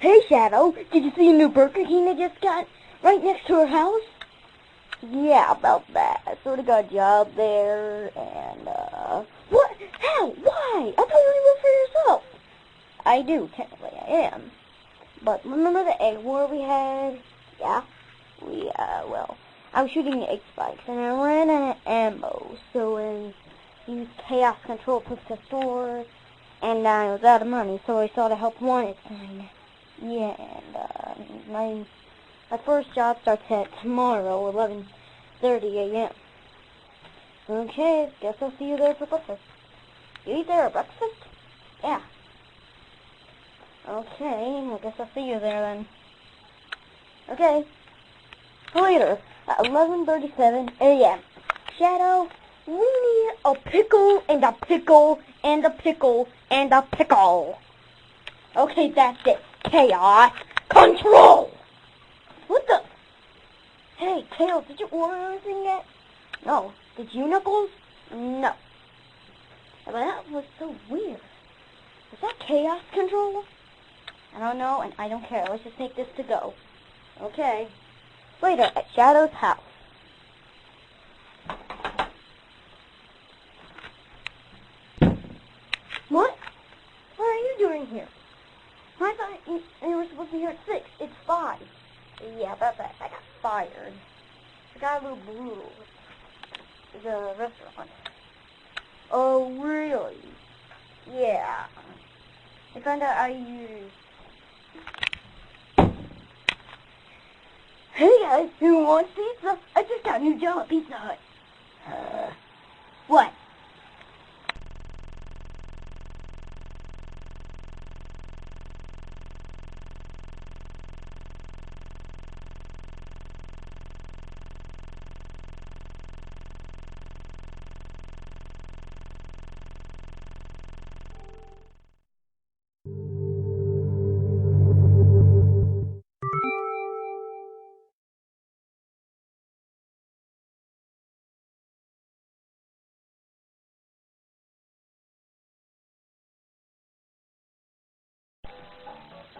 Hey Shadow, did you see a new Burger King I just got right next to our house? Yeah, about that. I sort of got a job there, and, What? How? Why? I thought you worked for yourself. I do, technically, I am. But remember the egg war we had? Yeah? Well, I was shooting the egg spikes, and I ran out of ammo, so I used chaos control to the store, and I was out of money, so I saw the help wanted sign. Yeah, and, my first job starts at tomorrow, 11:30 a.m. Okay, guess I'll see you there for breakfast. You eat there at breakfast? Yeah. Okay, I guess I'll see you there then. Okay. Later, at 11:37 a.m. Shadow, we need a pickle and a pickle and a pickle and a pickle. Okay, that's it. Chaos control! What the? Hey, Tails, did you order anything yet? No. Did you, Knuckles? No. But that was so weird. Was that chaos control? I don't know, and I don't care. Let's just make this to go. Okay. Later, at Shadow's house. What? What are you doing here? I thought you were supposed to be here at 6. It's 5. Yeah, about that. I got fired. I got a little brutal. The restaurant. Oh, really? Yeah. I found out I used... Hey guys, who wants pizza? I just got a new job at Pizza Hut. What?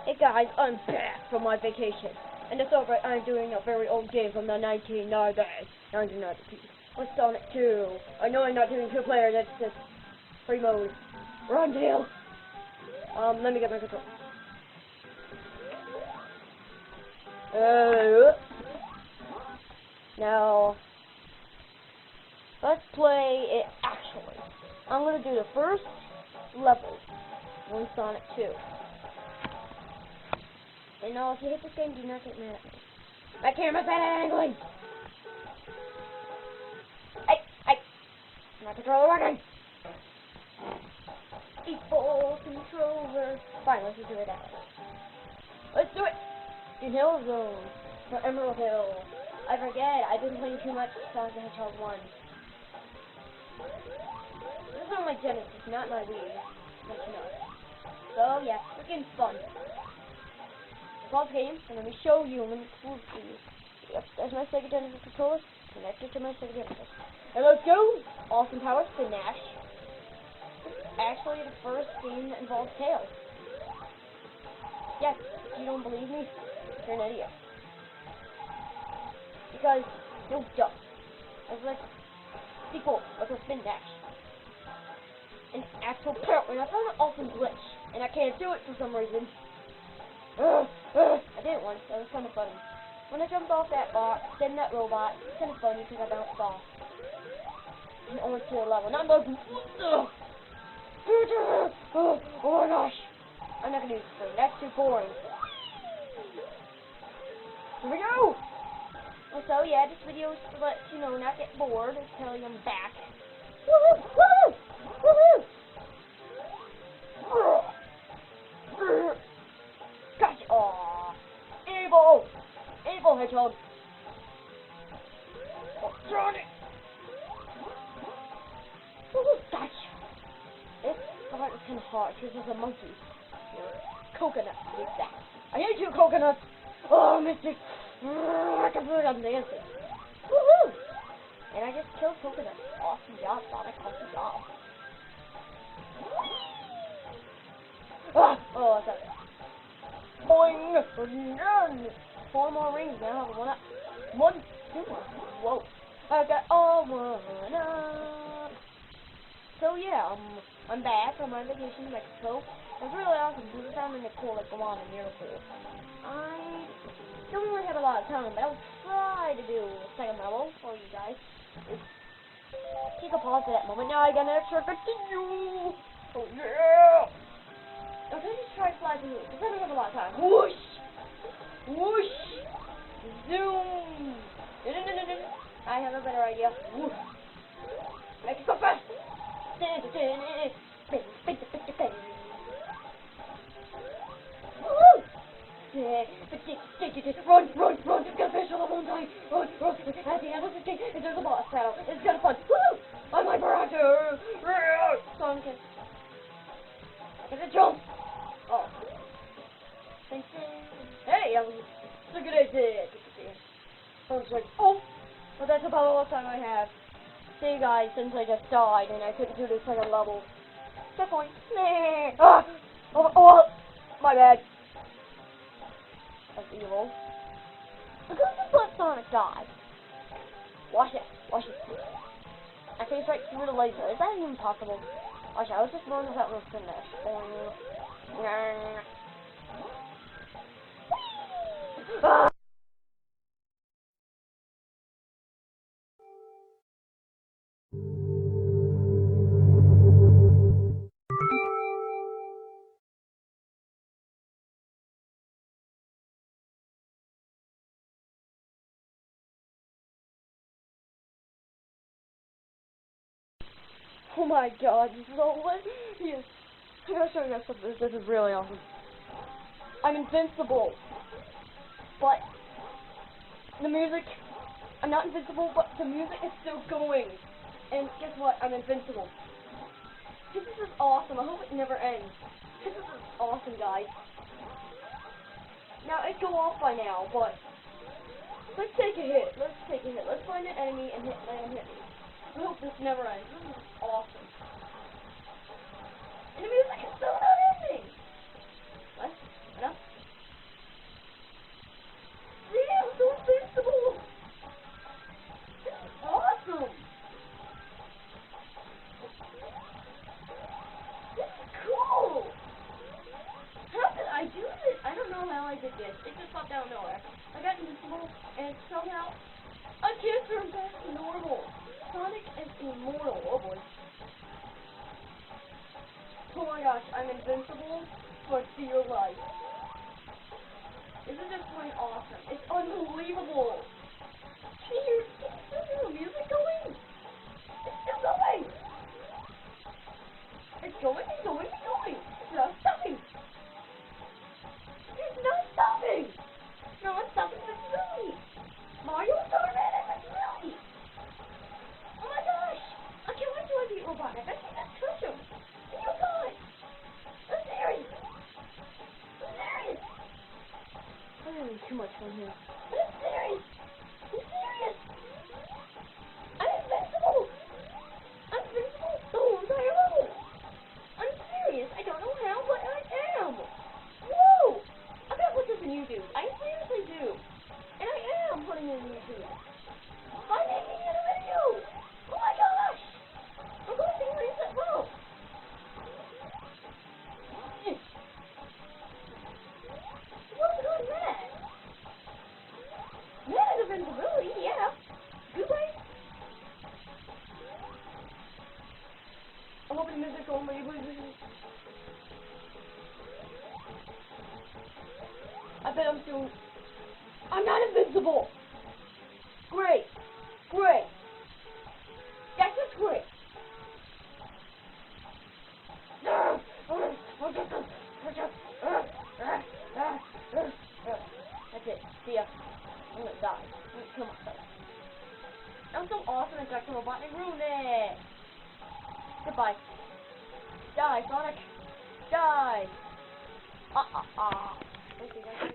Hey guys, I'm back from my vacation. And it's over, I'm doing a very old game from the 1990s. With Sonic 2. I know I'm not doing 2-player, that's just free mode. Run, Tails! Let me get my control. Now, let's play it actually. I'm gonna do the first level on Sonic 2. And no, if you hit this game, do not get mad at me. My camera's angling! Hey! My controller working! Equal controller. Fine, let's just do it that way. Let's do it! The Hill Zone. For Emerald Hill. I forget, I've been playing too much Sonic the Hedgehog 1. This is on my Genesis, not my Wii. Let you know. So, yeah, we're getting fun. Pause game, and let me show you. Let me prove to you. Yep, there's my Sega Genesis controller. Connected to my Sega Genesis. And let's go! Austin Powers Nash. Actually, the first game that involves Tails. Yes, if you don't believe me, you're an idiot. Because, no duh. It's like sequel of a Spin Dash. An actual apparently I found an awesome glitch, and I can't do it for some reason. I did it once, that was kind of funny. When I jumped off that box, then that robot, it's kind of funny because I bounced off. And only to a level. Not like, oh my gosh. I'm not gonna do this thing, that's too boring. Here we go! So yeah, this video is to let you know, not get bored, and tell you I'm back. Woohoo! Woohoo! Woohoo! Gotcha! Aww! Evil Hedgehog! Oh, Sonic! Woohoo! Gotcha! This part is kind of hard because there's a monkey. Coconut, exactly. I hate you, coconut! Oh, Mystic! I can feel it, I'm dancing. Woohoo! And I just killed coconut. Awesome job, Sonic. Awesome job. Ah! Oh, what's up? Boing! None. 4 more rings now. One up. 1, 2. Whoa. I got all 1 up. So yeah, I'm back from my vacation to Mexico. It's really awesome because it's having a cool, like, Guam and miracle. I don't really have a lot of time, but I'll try to do a second level for you guys. Take a pause at that moment. Now I got an extra continue. Oh yeah! I'm gonna just try to fly through because I don't have a lot of time. Whoosh! Whoosh! Zoom! I have a better idea. Whoosh! Make it go fast! Run, run, run! Get fish on the one time! Run, run! At the end of the thing, there's a boss battle. It's gonna fun! Woo! I'm my character! Sonic. Get a jump! Oh. Hey, that was a good idea. I was like, oh! But that's about all the time I have. See, guys, since I just died and I couldn't do the second level. Good point. Ah! Oh, my bad. That's evil. I'm going to let Sonic die. Watch it. Watch it. I face right through the laser. Is that even possible? Watch out. Let's just run without risking this. Ah! Oh my god, this is all lit. Yes. I gotta show you guys something. This is really awesome. I'm invincible. But the music, I'm not invincible, but the music is still going. And guess what? I'm invincible. This is awesome. I hope it never ends. This is awesome, guys. Now, it'd go off by now, but let's take a hit. Let's take a hit. Let's find an enemy and hit me. I hope this never ends. This is awesome. And the music is still not ending. What? No? See, I'm so invincible. This is awesome. This is cool. How did I do this? I don't know how I did this. It just popped out of nowhere. I got invincible, and somehow I can't turn back to normal. Sonic is immortal. Oh boy. Oh my gosh, I'm invincible for dear life. This is just plain awesome. It's unbelievable. Can you still hear the music going? It's still going. It's going and going and going. It's not stopping. It's not stopping. No, it's stopping. It's really. Mario Starman and it's really. Oh my gosh. I can't wait till I beat Robotnik. I can't touch him. And you got it. I'm serious. I'm serious. I'm having too much fun here. But I'm serious. I'm serious. I'm invincible. I'm invincible the whole entire level. I'm serious. I don't know how, but I am. Whoa. I gotta put this in YouTube. I seriously do. And I am putting it in YouTube. I'm making it a video. Oh my gosh. I'm going to release it well. What's going mad? Mad is invincibility, yeah. Good way. I'm hoping music only. I bet I'm still. I'm not invincible. Great. Great. That's just great. That's it. See ya. I'm gonna die. I'm gonna kill myself. I'm so awesome at Dr. Robotnik ruined it. Goodbye. Die, Sonic. Die. Okay, guys, here.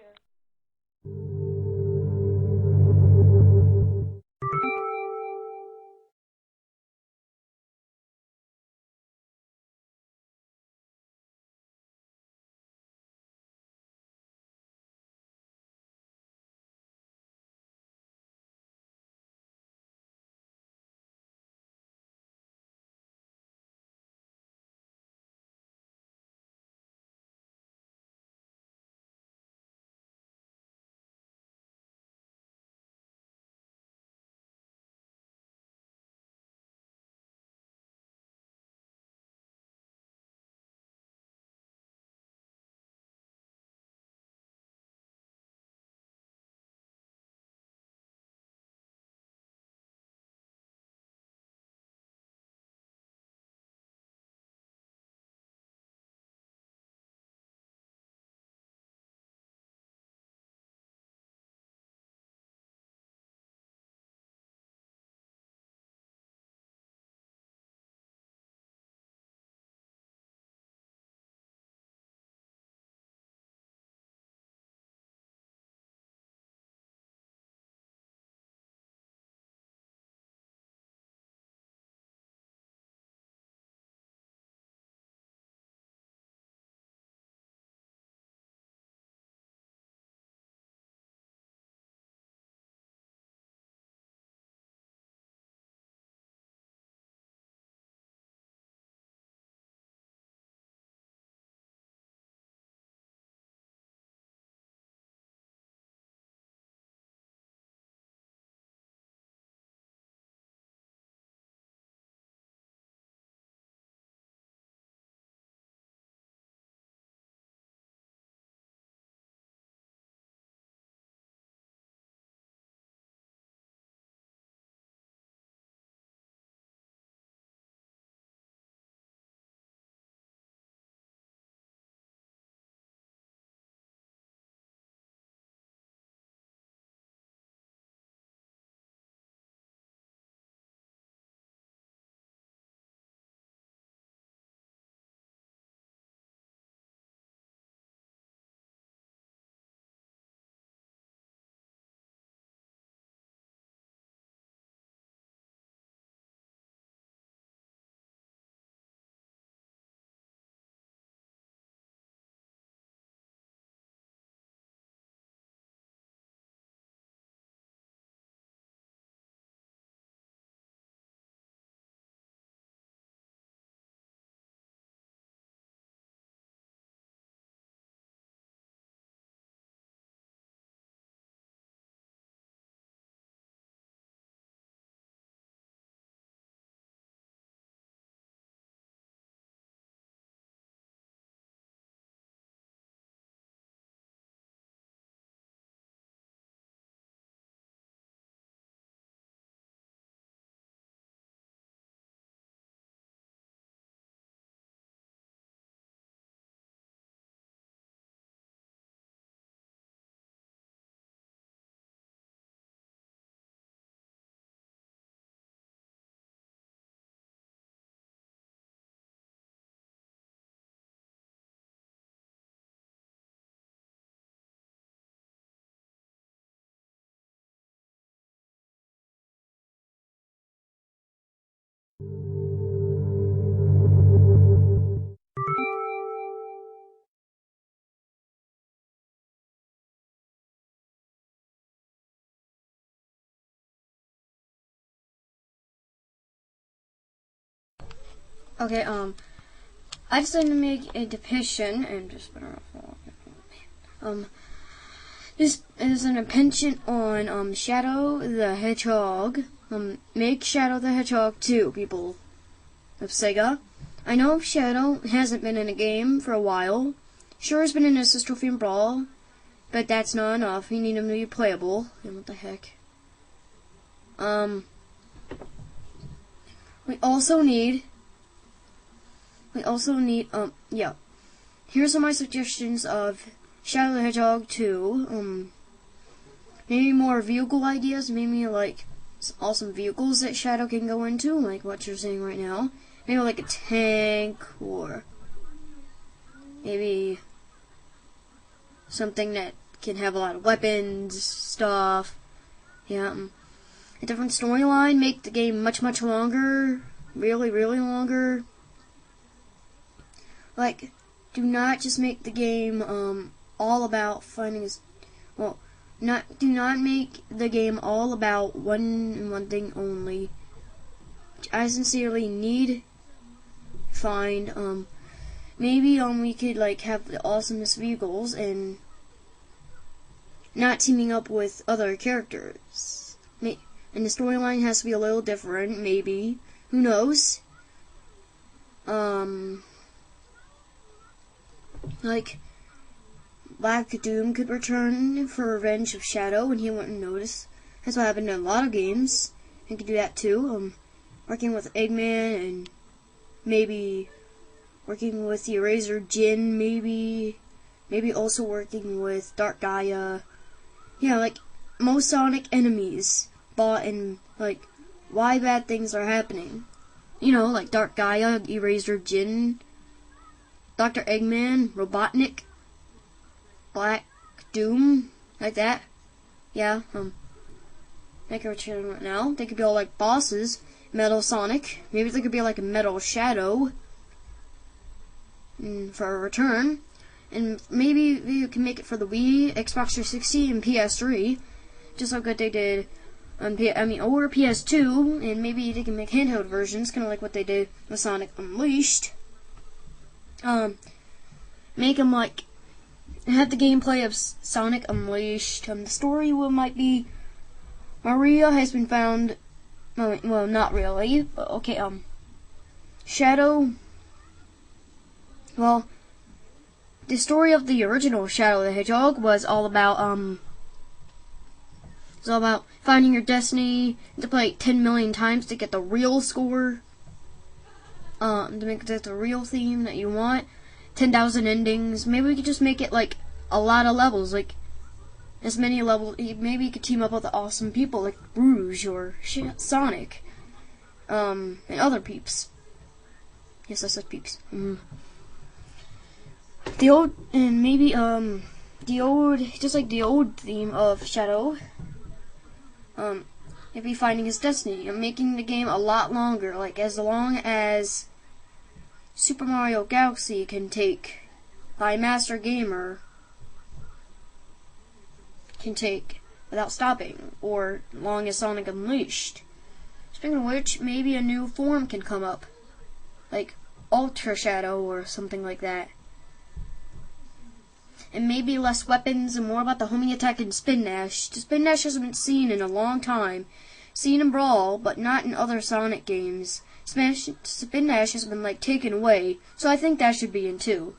Okay, I decided to make a petition and just this is an petition on Shadow the Hedgehog. Make Shadow the Hedgehog 2, people of Sega. I know Shadow hasn't been in a game for a while. Sure, he's been in Assist Trophy and Brawl, but that's not enough. You need him to be playable. And what the heck? We also need, yeah. Here's some of my suggestions of Shadow the Hedgehog 2. Maybe more vehicle ideas. Maybe like some awesome vehicles that Shadow can go into, like what you're seeing right now. Maybe like a tank, or maybe something that can have a lot of weapons, stuff. Yeah. A different storyline, make the game much longer, really longer. Like, do not just make the game all about finding do not make the game all about one thing only. I sincerely need find maybe we could like have the awesomest vehicles and not teaming up with other characters. And the storyline has to be a little different, maybe. Who knows? Like, Black Doom could return for revenge of Shadow and he wouldn't notice. That's what happened in a lot of games. He could do that too. Working with Eggman and maybe working with the Eraser Jin, maybe also working with Dark Gaia. Yeah, like most Sonic enemies bought in like why bad things are happening. You know, like Dark Gaia, Eraser Jin, Dr. Eggman, Robotnik, Black Doom, like that. Yeah, they could return right now. They could be all like bosses. Metal Sonic. Maybe they could be like a Metal Shadow for a return. And maybe you can make it for the Wii, Xbox 360, and PS3. Just like what they did on or PS2. And maybe they can make handheld versions, kind of like what they did with Sonic Unleashed. Make them like have the gameplay of Sonic Unleashed. The story might be Maria has been found. Well, not really, but okay. Shadow. Well, the story of the original Shadow the Hedgehog was all about finding your destiny, to play it 10 million times to get the real score. To make it the real theme that you want. 10,000 endings. Maybe we could just make it like a lot of levels, like as many levels. Maybe you could team up with awesome people like Rouge or Sonic, and other peeps. Yes, I said peeps. The old and maybe just like the old theme of Shadow. Maybe finding his destiny and making the game a lot longer, like as long as Super Mario Galaxy can take by a master gamer can take without stopping, or long as Sonic Unleashed. Speaking of which, maybe a new form can come up, like Ultra Shadow or something like that. And maybe less weapons and more about the homing attack and Spin Dash. The Spin Dash hasn't been seen in a long time. Seen in Brawl, but not in other Sonic games. Spin Dash has been like taken away, so I think that should be in too.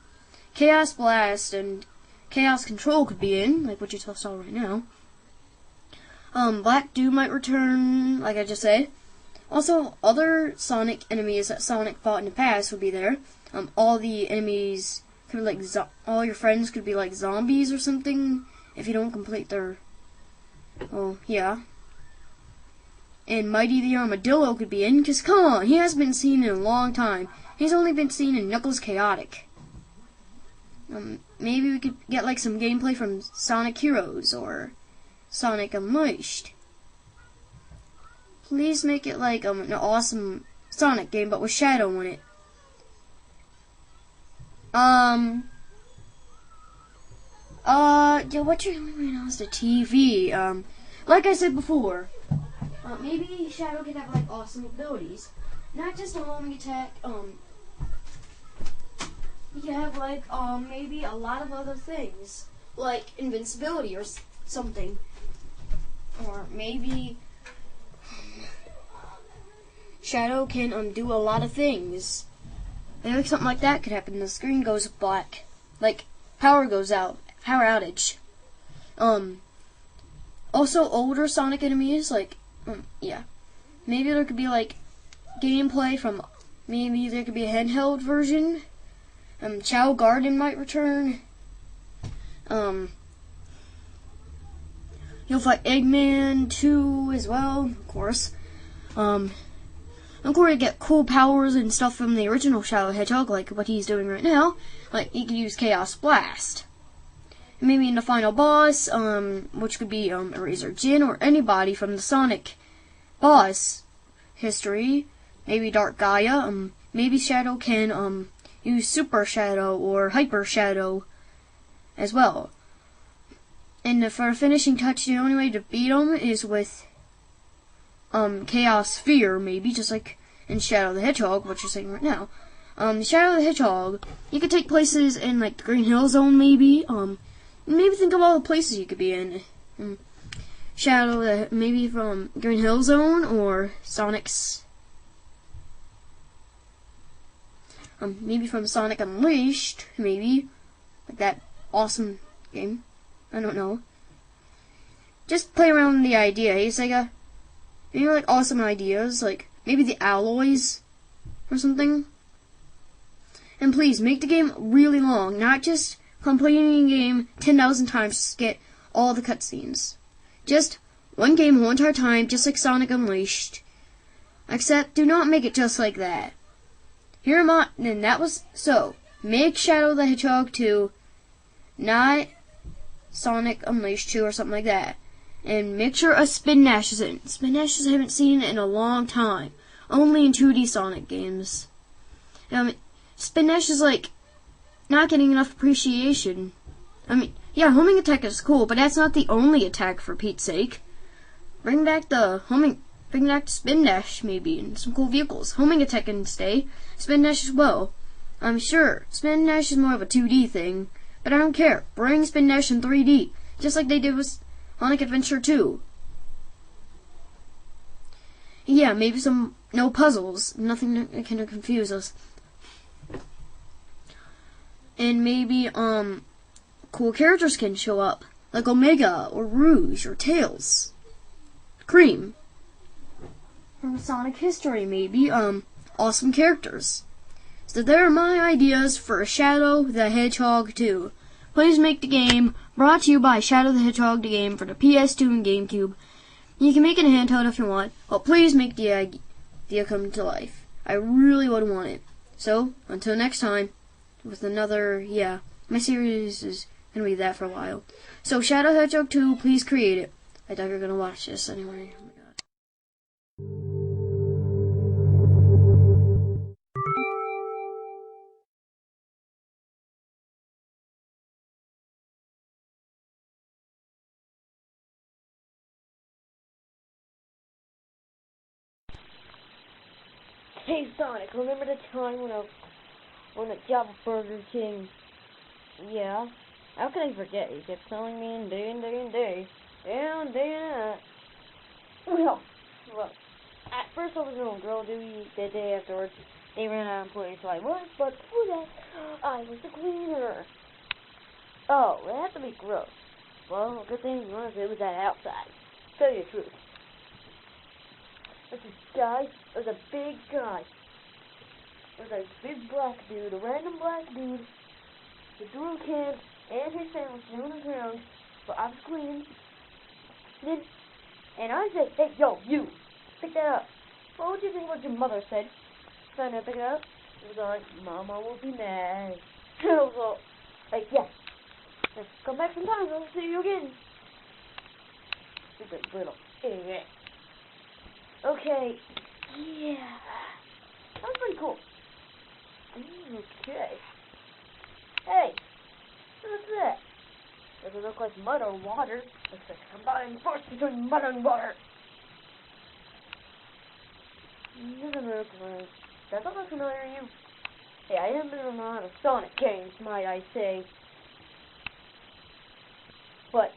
Chaos Blast and Chaos Control could be in, like what you saw right now. Black Doom might return, like I just said. Also, other Sonic enemies that Sonic fought in the past would be there. All the enemies could be like all your friends could be like zombies or something if you don't complete their. Oh yeah. And Mighty the Armadillo could be in, because come on, he hasn't been seen in a long time. He's only been seen in Knuckles Chaotic. Maybe we could get like some gameplay from Sonic Heroes or Sonic Unleashed. Please make it like an awesome Sonic game, but with Shadow in it. Yeah, what you're doing right now is the TV. Like I said before, maybe Shadow could have like awesome abilities, not just a homing attack, you have like maybe a lot of other things, like invincibility or something, or maybe Shadow can do a lot of things. Maybe something like that could happen. The screen goes black, like power goes out, power outage. Also older Sonic enemies, like yeah, maybe there could be like gameplay from. Maybe there could be a handheld version. Chow Garden might return. You'll fight Eggman too as well, of course. I'm going to get cool powers and stuff from the original Shadow the Hedgehog, like what he's doing right now. Like he could use Chaos Blast. And maybe in the final boss, which could be Eraser Jin or anybody from the Sonic boss history. Maybe Dark Gaia. Maybe Shadow can use Super Shadow or Hyper Shadow as well. And for a finishing touch, the only way to beat him is with Chaos Sphere, maybe, just like in Shadow the Hedgehog, what you're saying right now. Shadow the Hedgehog, you could take places in like the Green Hill Zone, maybe. Maybe think of all the places you could be in. Shadow, maybe from Green Hill Zone or Sonic's. Maybe from Sonic Unleashed, maybe. Like that awesome game. I don't know. Just play around with the idea, hey Sega? Maybe like awesome ideas, like maybe the alloys or something. And please, make the game really long, not just completing the game 10,000 times to get all the cutscenes. Just one game whole entire time, just like Sonic Unleashed. Except, do not make it just like that. Here am I, and that was, so, make Shadow the Hedgehog 2, not Sonic Unleashed 2 or something like that. And make sure a Spin Dash is in. Spin Dashes I haven't seen in a long time. Only in 2D Sonic games. Spin Dash is like, not getting enough appreciation. I mean, yeah, homing attack is cool, but that's not the only attack for Pete's sake. Bring back Spin Dash, maybe, and some cool vehicles. Homing attack can stay. Spin Dash as well. I'm sure Spin Dash is more of a 2D thing, but I don't care. Bring Spin Dash in 3D, just like they did with Sonic Adventure 2. Yeah, maybe no puzzles, nothing that can confuse us. And maybe, cool characters can show up, like Omega, or Rouge, or Tails. Cream. From Sonic history, maybe, awesome characters. So there are my ideas for Shadow the Hedgehog 2. Please make the game, brought to you by Shadow the Hedgehog the game for the PS2 and GameCube. You can make it a handheld if you want, but please make the idea come to life. I really would want it. So, until next time, with another, yeah, my series is gonna be that for a while. So, Shadow the Hedgehog 2, please create it. I doubt you're gonna watch this anyway. Oh my god. Hey Sonic, remember the time when I job at Burger King? Yeah. How can I forget? You kept telling me and day and day and day. And day and night. Well, at first I was on girl duty. The day afterwards, they ran out of employees, so I was, but before that, I was the cleaner. Oh, it had to be gross. Well, good thing you want to do was that outside. Tell you the truth. There's this guy, there's a big guy. There's a big black dude, a random black dude, with drill can and his sandwich on the ground, but I was cleaning. And I said, hey, yo, you, pick that up. What would you think what your mother said? Trying to pick it up? It was like, Mama will be mad. I was all, like, yeah. Just come back sometime, I'll see you again. Stupid little idiot. Okay, yeah, that was pretty cool. Okay. Hey, what's that? Does it look like mud or water? Looks like a combined force between mud and water. Does that look familiar to you? Hey, I haven't been on a lot of Sonic games, might I say. But,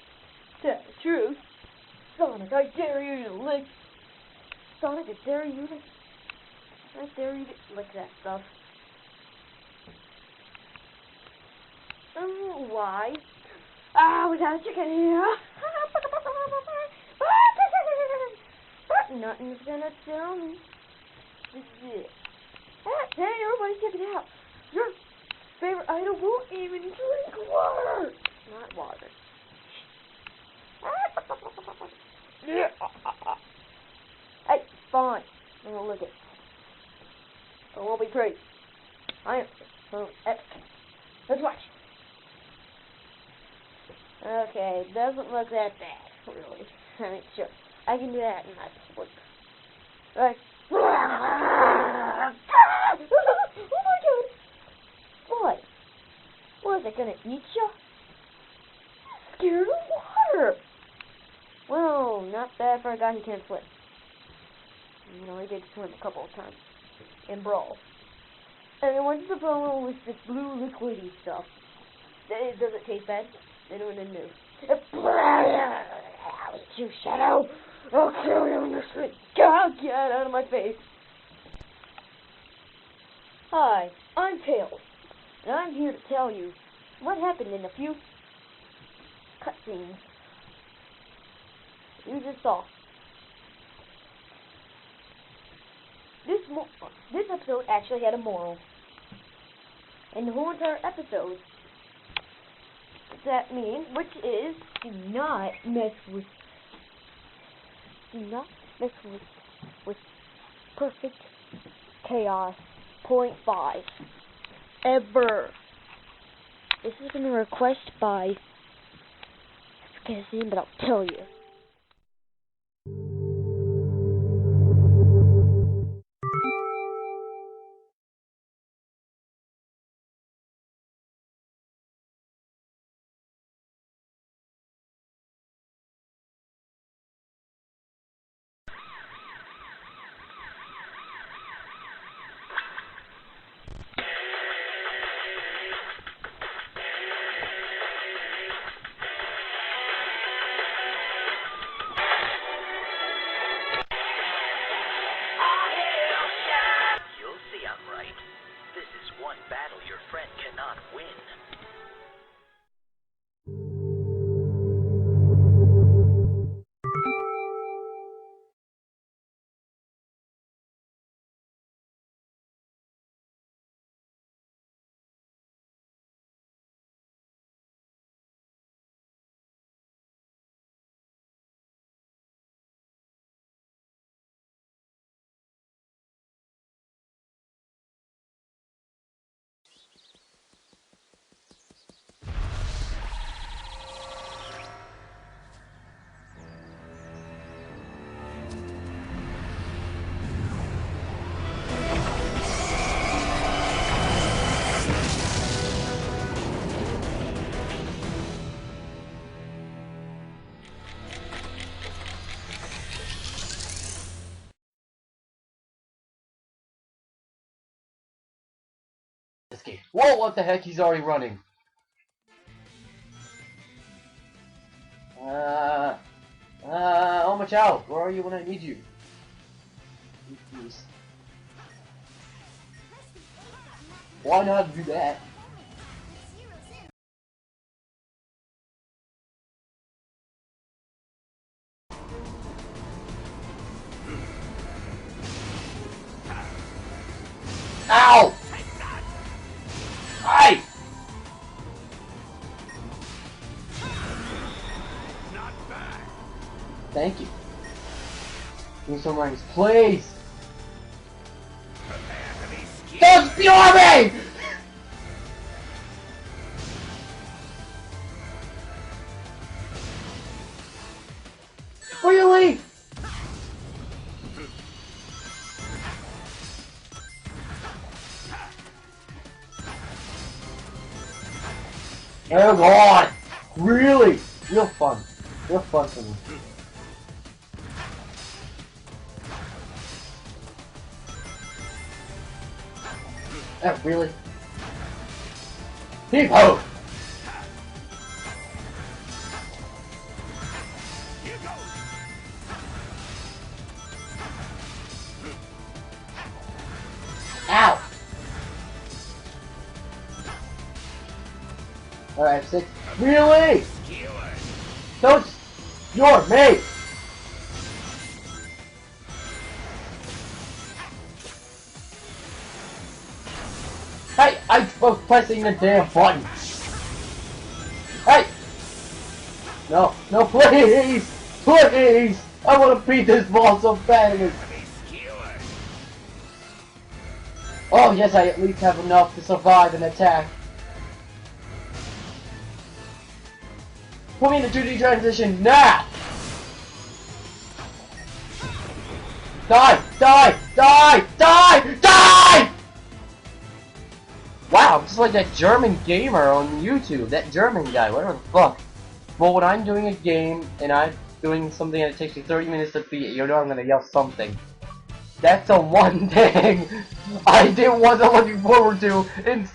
to tell the truth, Sonic, I dare you to lick. Sonic, I dare you to lick that stuff. Why? We got a chicken here. Nothing's gonna tell me. This. Hey, everybody check it out. Your favorite idol won't even drink water. Not water. Hey, fine. I'm gonna lick it. It won't be pretty. I am so epic. Let's watch. Okay, doesn't look that bad, really. I mean, sure. I can do that and not sleep. Right. Oh my god! What? Was it gonna eat you? Scared of water! Well, not bad for a guy who can't swim. You know, he did swim a couple of times. In Brawl. And what's the problem with this blue liquidy stuff? Does it taste bad? Anyone didn't know. I'll eat you, Shadow! I'll kill you in your sleep! God, get out of my face! Hi, I'm Tails, and I'm here to tell you what happened in a few cutscenes. You just saw. This episode actually had a moral. And the whole entire episode, that means, which is, do not mess with perfect chaos 0.5 ever. This has been a request by, I forget his name, but I'll tell you. Escape. Whoa, what the heck? He's already running. Oh, my child, where are you when I need you? Please. Why not do that? Ow! Hey! Thank you. Give me some rings, please! Don't spear me! Really? Oh god! Really? Real fun. Real fun for me. Oh, really? Depot! Ow! Alright, 6. Really? Don't. You're me! Hey, I was pressing the damn button. Hey! No, no, please! Please! I want to beat this ball so bad. Oh yes, I at least have enough to survive an attack. Put me in the 2D transition now! Die! Die! Die! Die! Die! Wow, just like that German gamer on YouTube. That German guy, whatever the fuck. Well, when I'm doing a game and I'm doing something and it takes me 30 minutes to beat it, you know I'm gonna yell something. That's the one thing I wasn't looking forward to in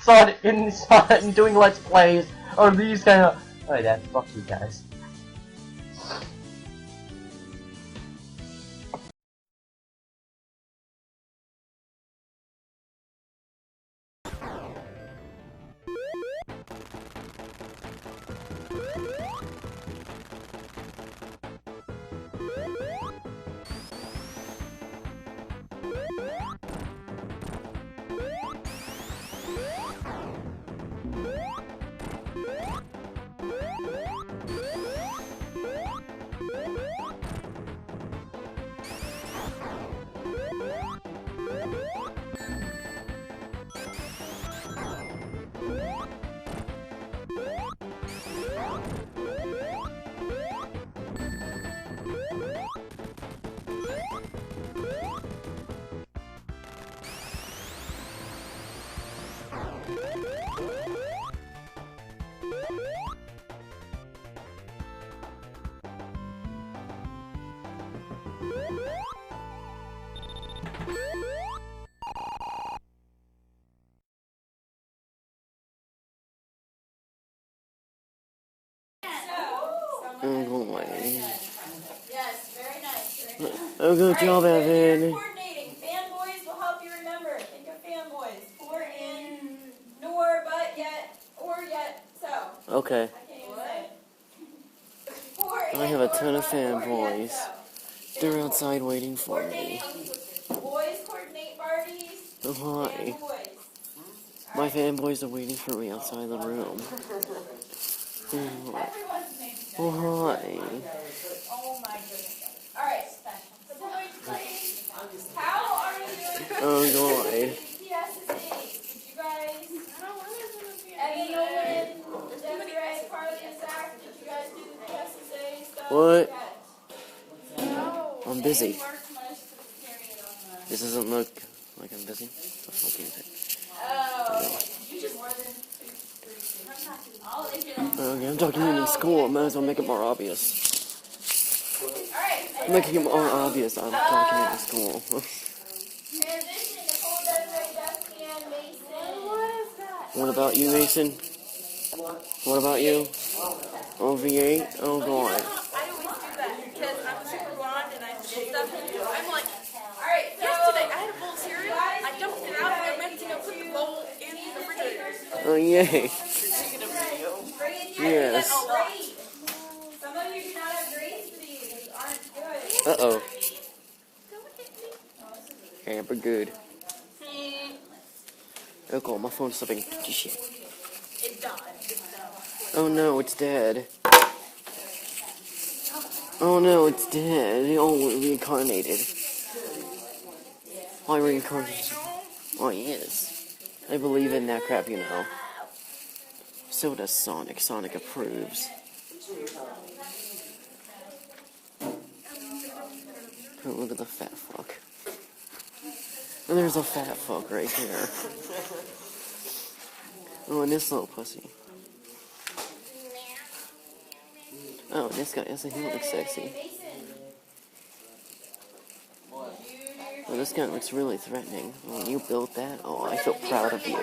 doing Let's Plays or these kind of. Alright, that fuck you guys. Yes, very nice. Very nice. Oh, good job, Evan. Coordinating. Fanboys will help you remember. Think of fanboys. For, in, nor, but, yet, or, yet, so. Okay. I can't even say it. For, I have a ton of or, yet, fanboys. so. They're outside waiting for me. Boys coordinate parties. Oh, hi. Fanboys. My fanboys are waiting for me outside the room. Oh, hi. Oh my goodness. Alright. So please, how are you? Oh, God. Did you guys, Evan, Nolan, Desiree, Carly, and Zach, did you guys do the PSSA stuff? What? No. I'm busy. This doesn't look like I'm busy. Oh. You just more than Okay, I'm documenting school. I might as well make it more obvious. Alright. Making it more obvious, I'm documenting school. Transition, Nicole, Desiree, Dusty, and Mason. What is that? What about you, Mason? What about you? Oh, V8? Oh, God. I always do that because I'm super blonde and I forget stuff. I'm like, alright, yesterday I had a bowl of cereal. I dumped it out and I meant to go put the bowl in the refrigerator. Oh, yay. Yes. Some of you do not have grades for these. Aren't good. Uh-oh. Okay, we're good. Oh, God, my phone's stopping. Shit. It died. Oh, no, it's dead. Oh, no, it's dead. Oh, reincarnated. Why reincarnated? Oh, yes. I believe in that crap, you know. So does Sonic. Sonic approves. Oh, look at the fat fuck. And there's a fat fuck right here. Oh, and this little pussy. Oh, this guy, he looks sexy. Oh, this guy looks really threatening. Oh, you built that? Oh, I feel proud of you.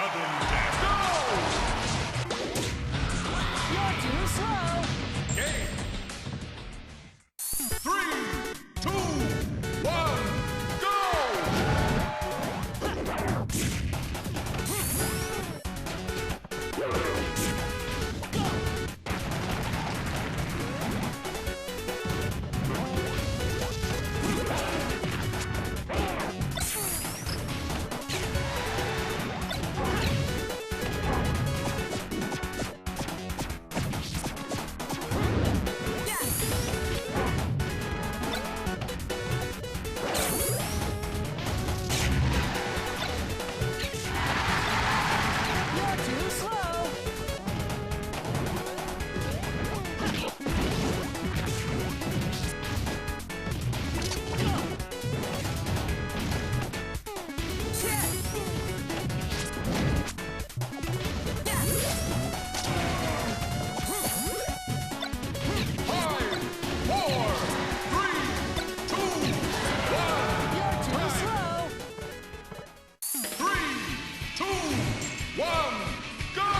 Sudden death. Go! You're too slow. Game. 3, 2, 1, go! You're too slow. Five, 4, 3, 2, 1. You're too slow. 3, 2, 1, go!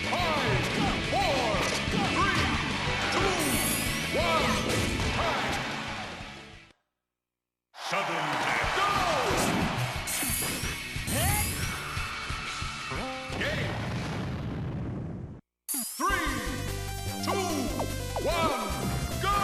Five, 4, 3, 2, 1. Time. Sudden death. Go! Game. 3, 2, 1, go!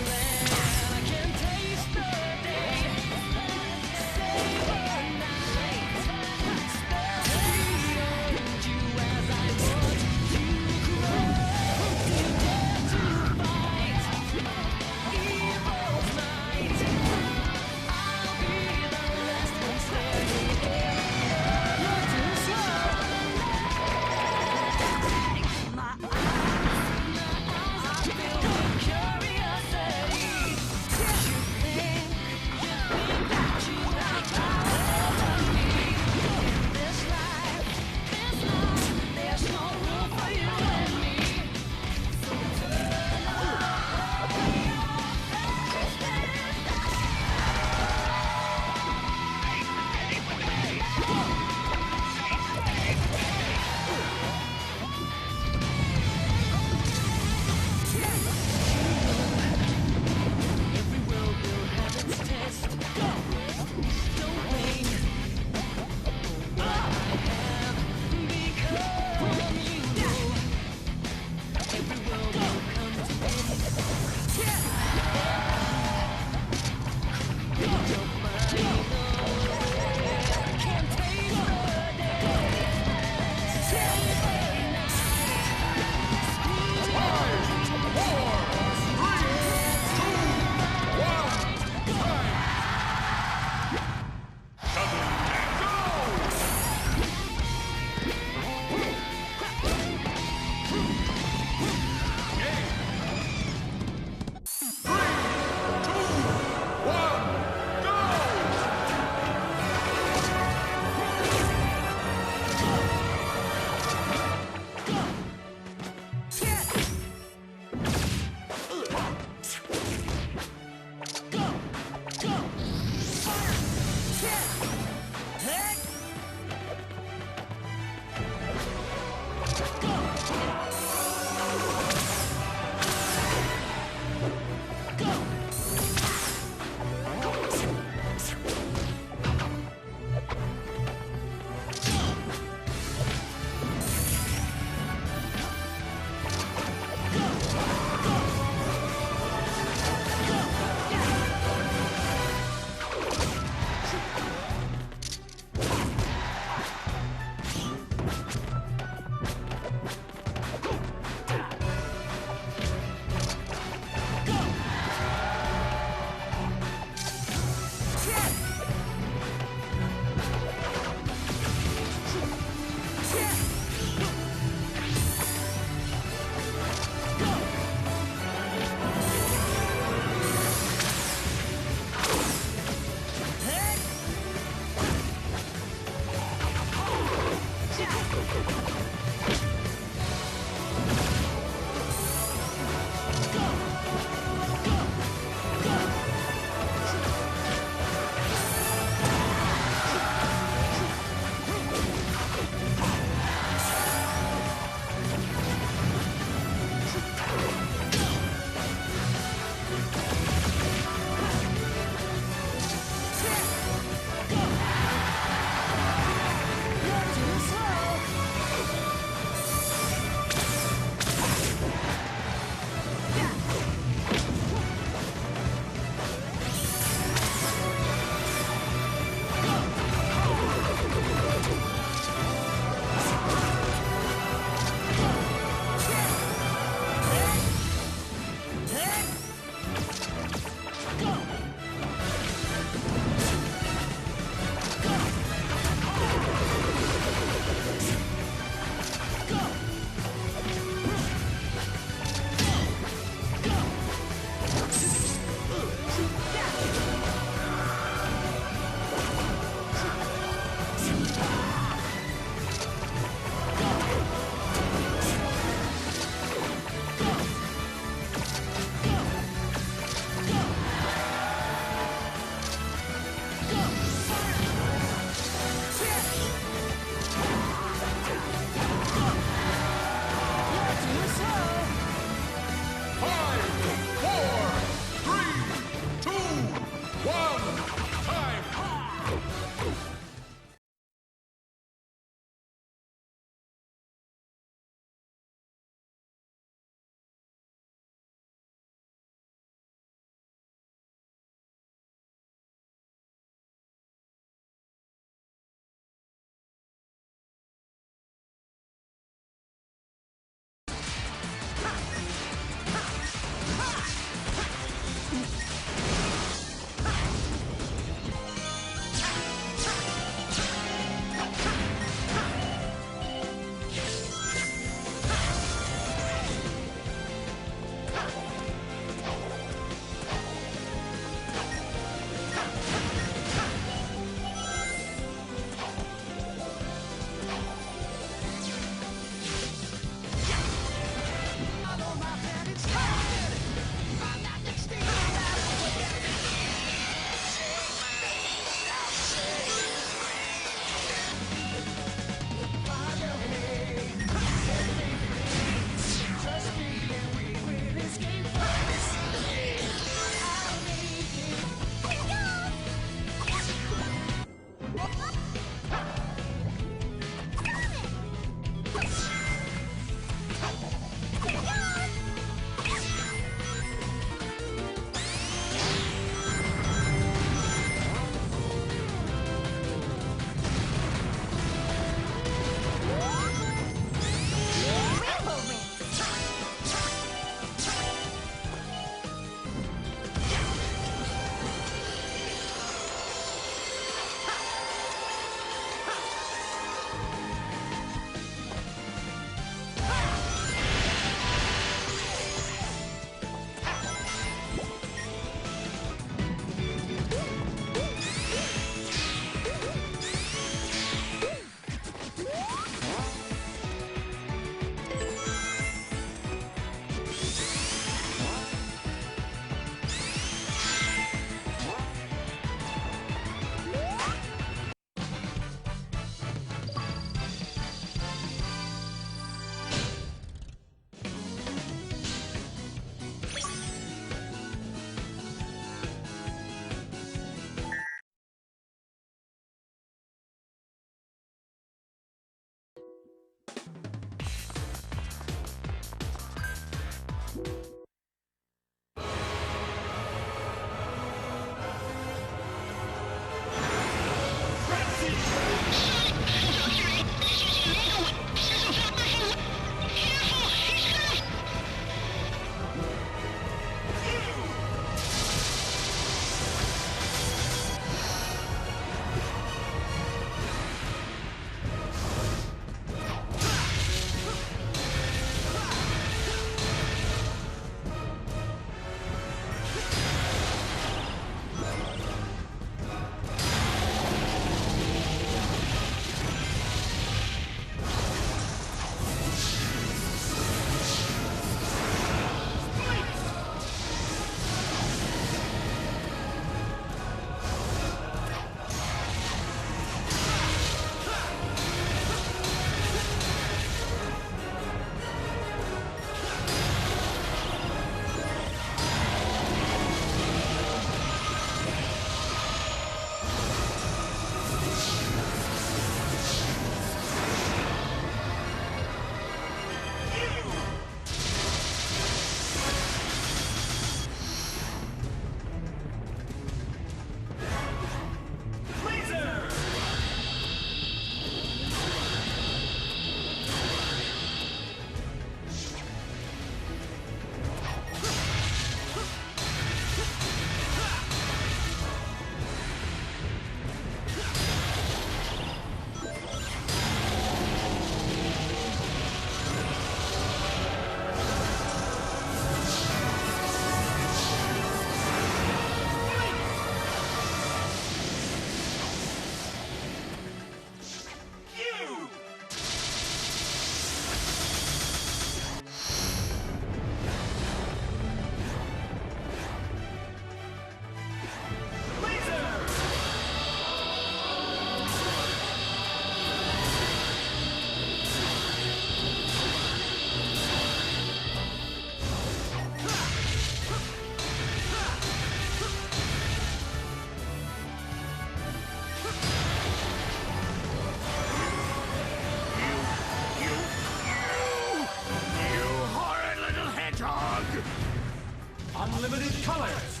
unlimited colors.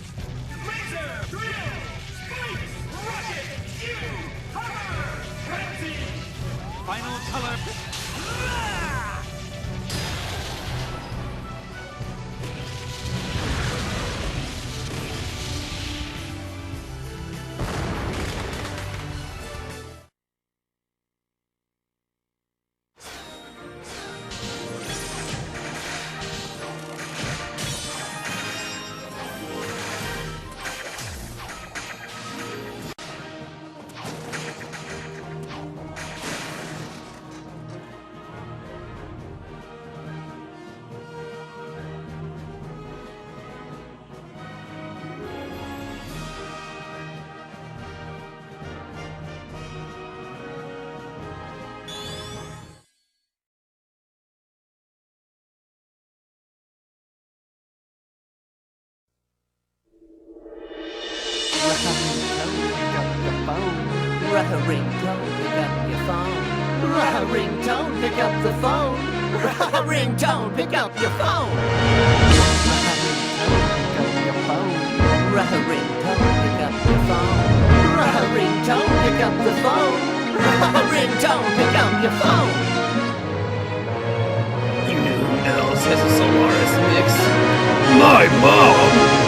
Laser, drill, spikes, rocket, you, hammer, frenzy. Final color. Ringtone, pick up your phone. Ringtone, pick up the phone. Ringtone, pick up your phone. Ringtone, pick up your phone. Ringtone, pick up the phone. Ringtone, pick up your phone. You know who else has a Solaris mix? My mom!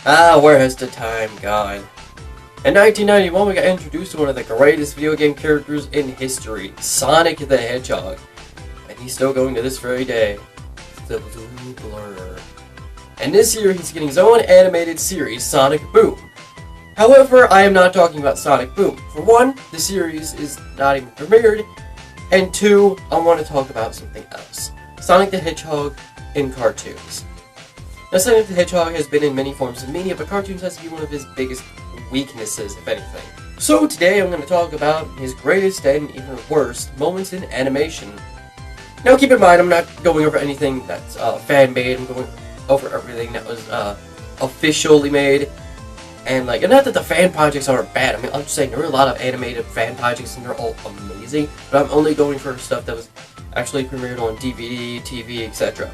Where has the time gone? In 1991, we got introduced to one of the greatest video game characters in history, Sonic the Hedgehog. And he's still going to this very day. The Blue Blur. And this year, he's getting his own animated series, Sonic Boom. However, I am not talking about Sonic Boom. For one, the series is not even premiered. And two, I want to talk about something else. Sonic the Hedgehog in cartoons. Now, Sonic the Hedgehog has been in many forms of media, but cartoons has to be one of his biggest weaknesses, if anything. So today I'm going to talk about his greatest and even worst moments in animation. Now keep in mind, I'm not going over anything that's fan-made. I'm going over everything that was officially made. And like, not that the fan projects aren't bad. I mean, I'm just saying there are a lot of animated fan projects and they're all amazing. But I'm only going for stuff that was actually premiered on DVD, TV, etc.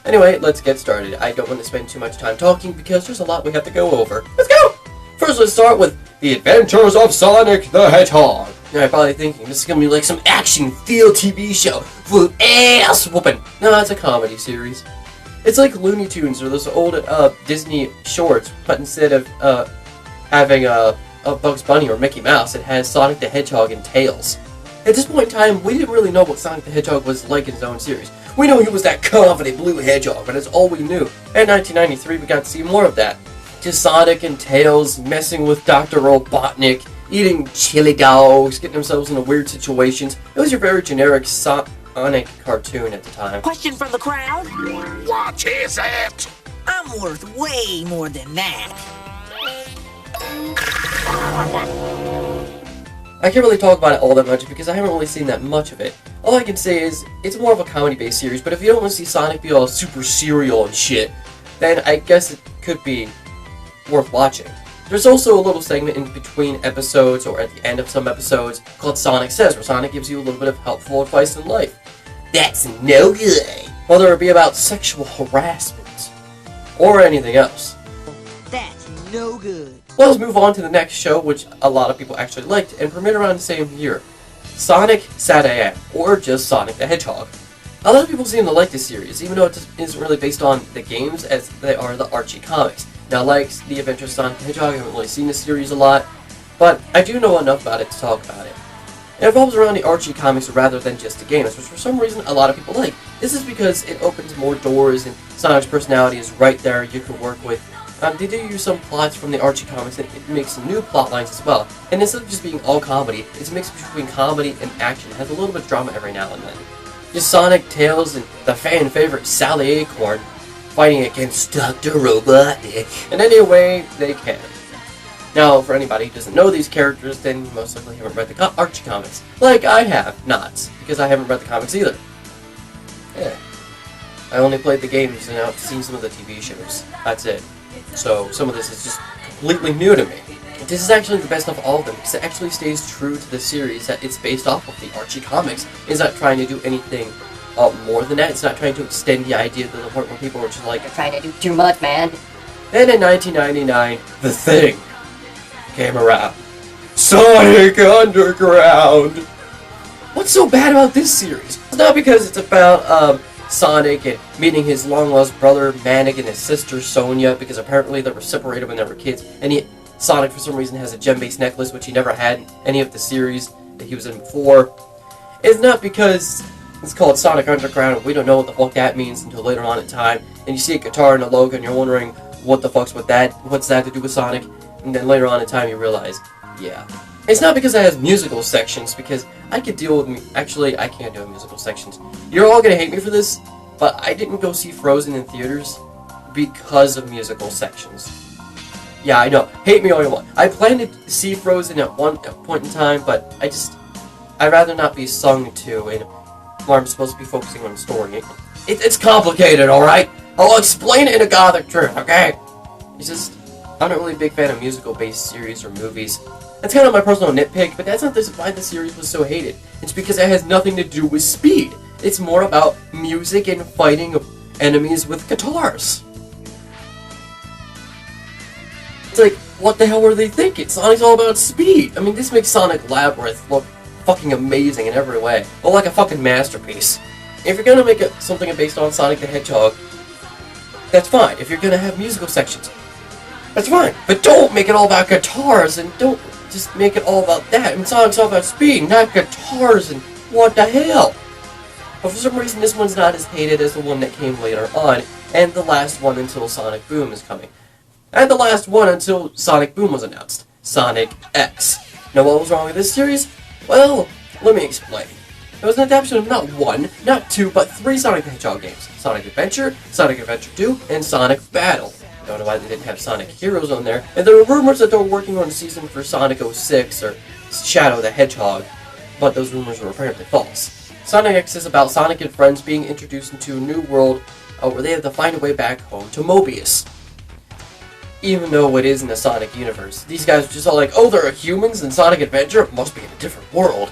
Anyway, let's get started. I don't want to spend too much time talking because there's a lot we have to go over. Let's go! First, let's start with The Adventures of Sonic the Hedgehog. Now, you're probably thinking, this is going to be like some action-filled TV show full of ass-whooping. No, it's a comedy series. It's like Looney Tunes or those old Disney shorts, but instead of having a Bugs Bunny or Mickey Mouse, it has Sonic the Hedgehog and Tails. At this point in time, we didn't really know what Sonic the Hedgehog was like in his own series. We knew he was that confident blue hedgehog, but that's all we knew. In 1993, we got to see more of that. Just Sonic and Tails messing with Dr. Robotnik, eating chili dogs, getting themselves into weird situations. It was your very generic Sonic cartoon at the time. Question from the crowd? What is it? I'm worth way more than that. I can't really talk about it all that much because I haven't really seen that much of it. All I can say is, it's more of a comedy-based series, but if you don't want to see Sonic be all super serial and shit, then I guess it could be worth watching. There's also a little segment in between episodes, or at the end of some episodes, called Sonic Says, where Sonic gives you a little bit of helpful advice in life. That's no good! Whether it be about sexual harassment, or anything else. That's no good. Let's move on to the next show, which a lot of people actually liked, and premiered around the same year. Sonic Saturday, or just Sonic the Hedgehog. A lot of people seem to like this series, even though it isn't really based on the games as they are the Archie comics. Now, like The Adventures of Sonic the Hedgehog, I haven't really seen this series a lot, but I do know enough about it to talk about it. It revolves around the Archie comics rather than just the games, which for some reason a lot of people like. This is because it opens more doors, and Sonic's personality is right there you can work with. They do use some plots from the Archie comics, and it makes some new plot lines as well. And instead of just being all comedy, it's a mix between comedy and action. It has a little bit of drama every now and then. Just Sonic, Tails, and the fan favorite Sally Acorn fighting against Dr. Robotnik in any way they can. Now, for anybody who doesn't know these characters, then you most likely haven't read the Archie comics. Like I have, not, because I haven't read the comics either. Yeah. I only played the games and I've seen some of the TV shows. That's it. So, some of this is just completely new to me. This is actually the best of all of them, because it actually stays true to the series that it's based off of the Archie comics. It's not trying to do anything more than that. It's not trying to extend the idea to the point where people are just like, You're trying to do too much, man. Then in 1999, The Thing came around. Sonic Underground! What's so bad about this series? It's not because it's about, Sonic and meeting his long-lost brother Manic and his sister Sonia, because apparently they were separated when they were kids, and Sonic for some reason has a gem-based necklace which he never had in any of the series that he was in before. It's not because it's called Sonic Underground and we don't know what the fuck that means until later on in time, and you see a guitar in the logo and you're wondering what the fuck's with that, what's that to do with Sonic, and then later on in time you realize, yeah. It's not because it has musical sections, because I could deal with actually, I can't do musical sections. You're all gonna hate me for this, but I didn't go see Frozen in theaters because of musical sections. Yeah, I know. Hate me all you want. I planned to see Frozen at one point in time, but I'd rather not be sung to, and where I'm supposed to be focusing on the story. It's complicated, alright? I'll explain it in a gothic truth, okay? It's just, I'm not really a big fan of musical-based series or movies. That's kind of my personal nitpick, but that's not why the series was so hated. It's because it has nothing to do with speed. It's more about music and fighting enemies with guitars. It's like, what the hell were they thinking? Sonic's all about speed. I mean, this makes Sonic Labyrinth look fucking amazing in every way. Or like a fucking masterpiece. If you're gonna make something based on Sonic the Hedgehog, that's fine. If you're gonna have musical sections, That's fine, but don't make it all about guitars, and don't just make it all about that. I mean, Sonic's all about speed, not guitars, and what the hell? But for some reason, this one's not as hated as the one that came later on, and the last one until Sonic Boom is coming. And the last one until Sonic Boom was announced, Sonic.EXE. Now, what was wrong with this series? Well, let me explain. It was an adaptation of not one, not two, but 3 Sonic the Hedgehog games. Sonic Adventure, Sonic Adventure 2, and Sonic Battle. I don't know why they didn't have Sonic Heroes on there, and there were rumors that they were working on a season for Sonic.EXE or Shadow the Hedgehog, but those rumors were apparently false. Sonic.EXE is about Sonic and friends being introduced into a new world where they have to find a way back home to Mobius. Even though it is in the Sonic universe, these guys are just all like, oh, there are humans in Sonic Adventure? It must be in a different world.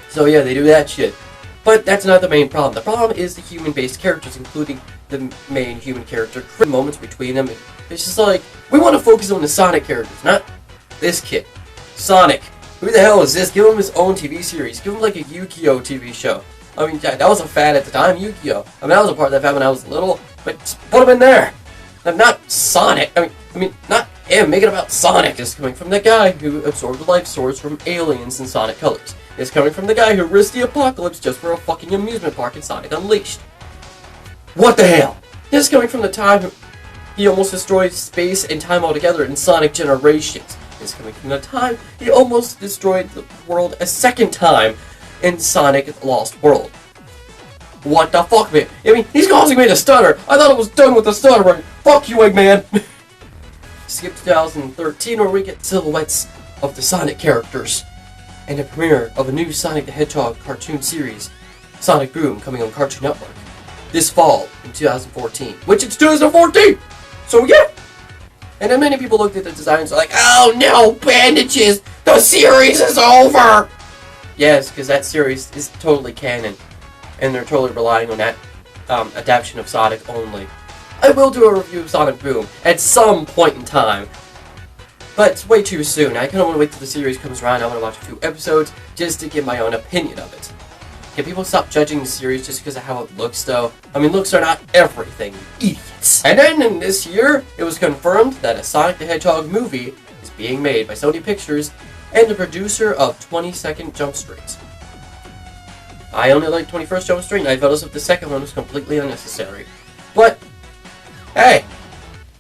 So yeah, they do that shit. But that's not the main problem. The problem is the human-based characters, including the main human character, moments between them. It's just like, we want to focus on the Sonic characters, not this kid. Sonic. Who the hell is this? Give him his own TV series. Give him like a Yu-Gi-Oh! TV show. I mean, yeah, that was a fad at the time, Yu-Gi-Oh! I mean, I was a part of that fad when I was little, but put him in there. Not Sonic. I mean, not him. Make it about Sonic. It's coming from the guy who absorbed the life source from aliens in Sonic Colors. It's coming from the guy who risked the apocalypse just for a fucking amusement park in Sonic Unleashed. What the hell? This is coming from the time he almost destroyed space and time altogether in Sonic Generations. It's coming from the time he almost destroyed the world a second time in Sonic Lost World. What the fuck, man? I mean, he's causing me to stutter. I thought it was done with the stuttering. Fuck you, Eggman. Skip 2013, where we get silhouettes of the Sonic characters, and a premiere of a new Sonic the Hedgehog cartoon series, Sonic Boom, coming on Cartoon Network this fall in 2014. Which it's 2014! So yeah! And then many people looked at the designs like, oh no, bandages! The series is over! Yes, because that series is totally canon. And they're totally relying on that adaptation of Sonic only. I will do a review of Sonic Boom at some point in time, but it's way too soon. I kind of want to wait till the series comes around. I want to watch a few episodes just to give my own opinion of it. Can people stop judging the series just because of how it looks, though? I mean, looks are not everything, you idiots. And then in this year, it was confirmed that a Sonic the Hedgehog movie is being made by Sony Pictures and the producer of 22nd Jump Street. I only like 21st Jump Street, and I felt as if the second one was completely unnecessary. But, hey,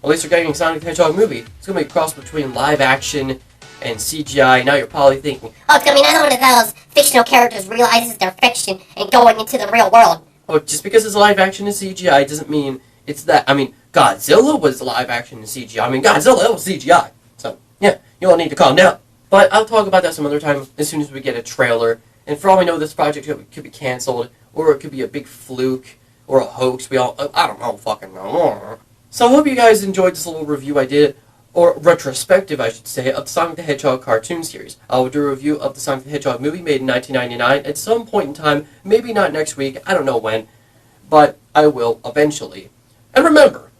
at least we're getting a Sonic the Hedgehog movie. It's going to be a cross between live action and CGI. Now you're probably thinking, oh, it's going to be another one of those fictional characters realizes they're fiction and going into the real world. Oh, just because it's live action and CGI doesn't mean it's that. I mean, Godzilla was live action and CGI. I mean, Godzilla, that was CGI. So, yeah, you all need to calm down. But I'll talk about that some other time as soon as we get a trailer. And for all we know, this project could be cancelled, or it could be a big fluke, or a hoax. I don't know, fucking know. So I hope you guys enjoyed this little review I did, or retrospective, I should say, of the Sonic the Hedgehog cartoon series. I will do a review of the Sonic the Hedgehog movie made in 1999 at some point in time, maybe not next week, I don't know when, but I will eventually. And remember,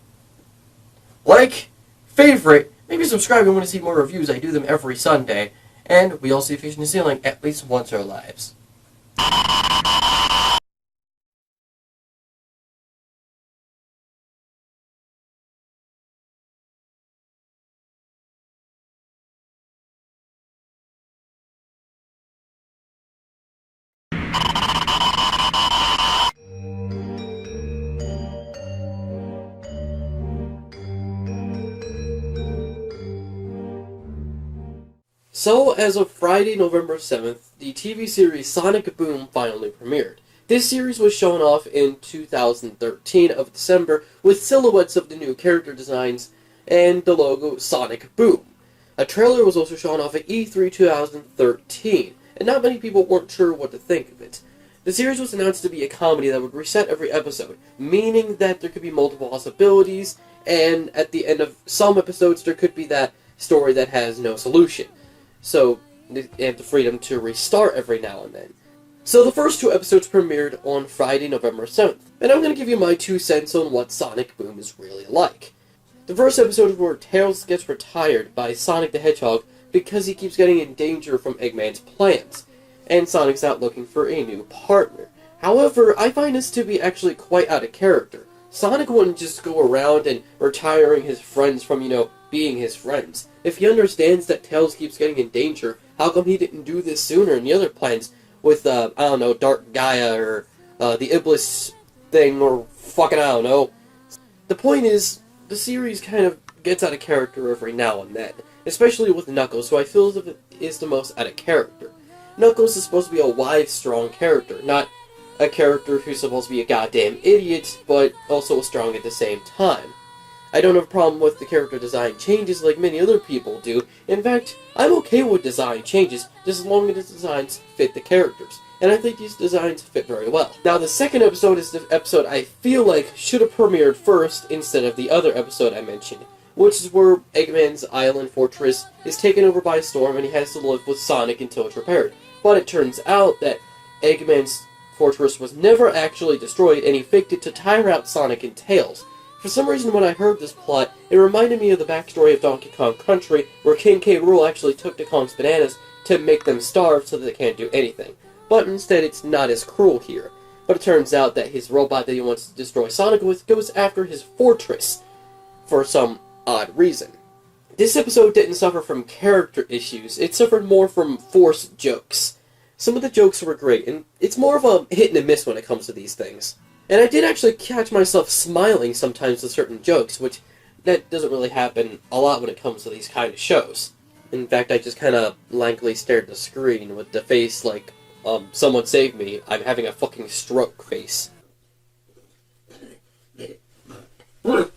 like, favorite, maybe subscribe if you want to see more reviews. I do them every Sunday. And we all see Fish in the Ceiling at least once in our lives. So, as of Friday, November 7th, the TV series Sonic Boom finally premiered. This series was shown off in 2013 of December with silhouettes of the new character designs and the logo Sonic Boom. A trailer was also shown off at E3 2013, and not many people weren't sure what to think of it. The series was announced to be a comedy that would reset every episode, meaning that there could be multiple possibilities, and at the end of some episodes there could be that story that has no solution. So, they have the freedom to restart every now and then. So the first 2 episodes premiered on Friday, November 7th, and I'm going to give you my 2 cents on what Sonic Boom is really like. The first episode is where Tails gets retired by Sonic the Hedgehog because he keeps getting in danger from Eggman's plans, and Sonic's out looking for a new partner. However, I find this to be actually quite out of character. Sonic wouldn't just go around and retiring his friends from, being his friends. If he understands that Tails keeps getting in danger, how come he didn't do this sooner in the other plans with, Dark Gaia or the Iblis thing or fucking I don't know. The point is, the series kind of gets out of character every now and then, especially with Knuckles, who I feel is the most out of character. Knuckles is supposed to be a wise, strong character, not a character who's supposed to be a goddamn idiot, but also strong at the same time. I don't have a problem with the character design changes like many other people do. In fact, I'm okay with design changes, just as long as the designs fit the characters. And I think these designs fit very well. Now, the second episode is the episode I feel like should have premiered first instead of the other episode I mentioned, which is where Eggman's island fortress is taken over by a storm and he has to live with Sonic until it's repaired. But it turns out that Eggman's fortress was never actually destroyed, and he faked it to tire out Sonic and Tails. For some reason, when I heard this plot, it reminded me of the backstory of Donkey Kong Country, where King K. Rool actually took to Kong's bananas to make them starve so that they can't do anything. But instead, it's not as cruel here. But it turns out that his robot that he wants to destroy Sonic with goes after his fortress for some odd reason. This episode didn't suffer from character issues, it suffered more from forced jokes. Some of the jokes were great, and it's more of a hit and a miss when it comes to these things. And I did actually catch myself smiling sometimes at certain jokes, which that doesn't really happen a lot when it comes to these kind of shows. In fact, I just kind of blankly stared at the screen with the face like, someone save me, I'm having a fucking stroke face. But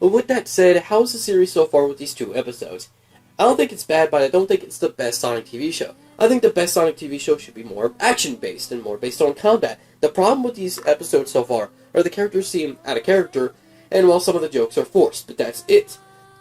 with that said, how's the series so far with these 2 episodes? I don't think it's bad, but I don't think it's the best Sonic TV show. I think the best Sonic TV show should be more action-based and more based on combat. The problem with these episodes so far are the characters seem out of character, and while some of the jokes are forced, but that's it.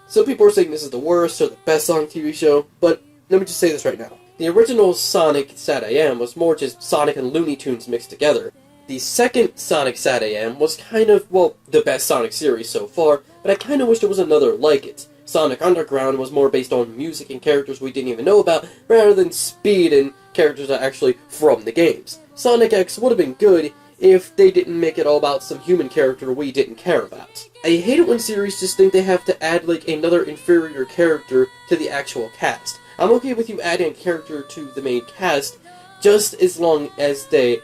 Some people are saying this is the worst or the best Sonic TV show, but let me just say this right now. The original Sonic Sad AM was more just Sonic and Looney Tunes mixed together. The second Sonic Sad AM was kind of, well, the best Sonic series so far, but I kind of wish there was another like it. Sonic Underground was more based on music and characters we didn't even know about, rather than speed and characters that are actually from the games. Sonic.EXE would have been good if they didn't make it all about some human character we didn't care about. I hate it when series just think they have to add like another inferior character to the actual cast. I'm okay with you adding a character to the main cast, just as long as they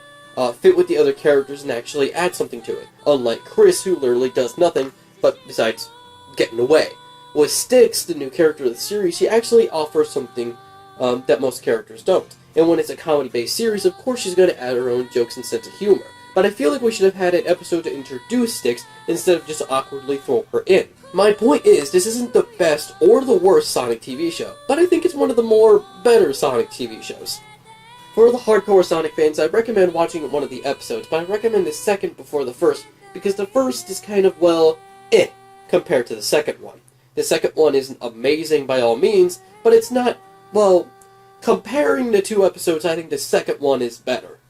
fit with the other characters and actually add something to it. Unlike Chris, who literally does nothing, but besides getting away. With Styx, the new character of the series, she actually offers something that most characters don't. And when it's a comedy-based series, of course she's going to add her own jokes and sense of humor. But I feel like we should have had an episode to introduce Styx instead of just awkwardly throw her in. My point is, this isn't the best or the worst Sonic TV show, but I think it's one of the more better Sonic TV shows. For the hardcore Sonic fans, I recommend watching one of the episodes, but I recommend the second before the first, because the first is kind of, well, compared to the second one. The second one isn't amazing by all means, but it's not, well, comparing the 2 episodes, I think the second one is better.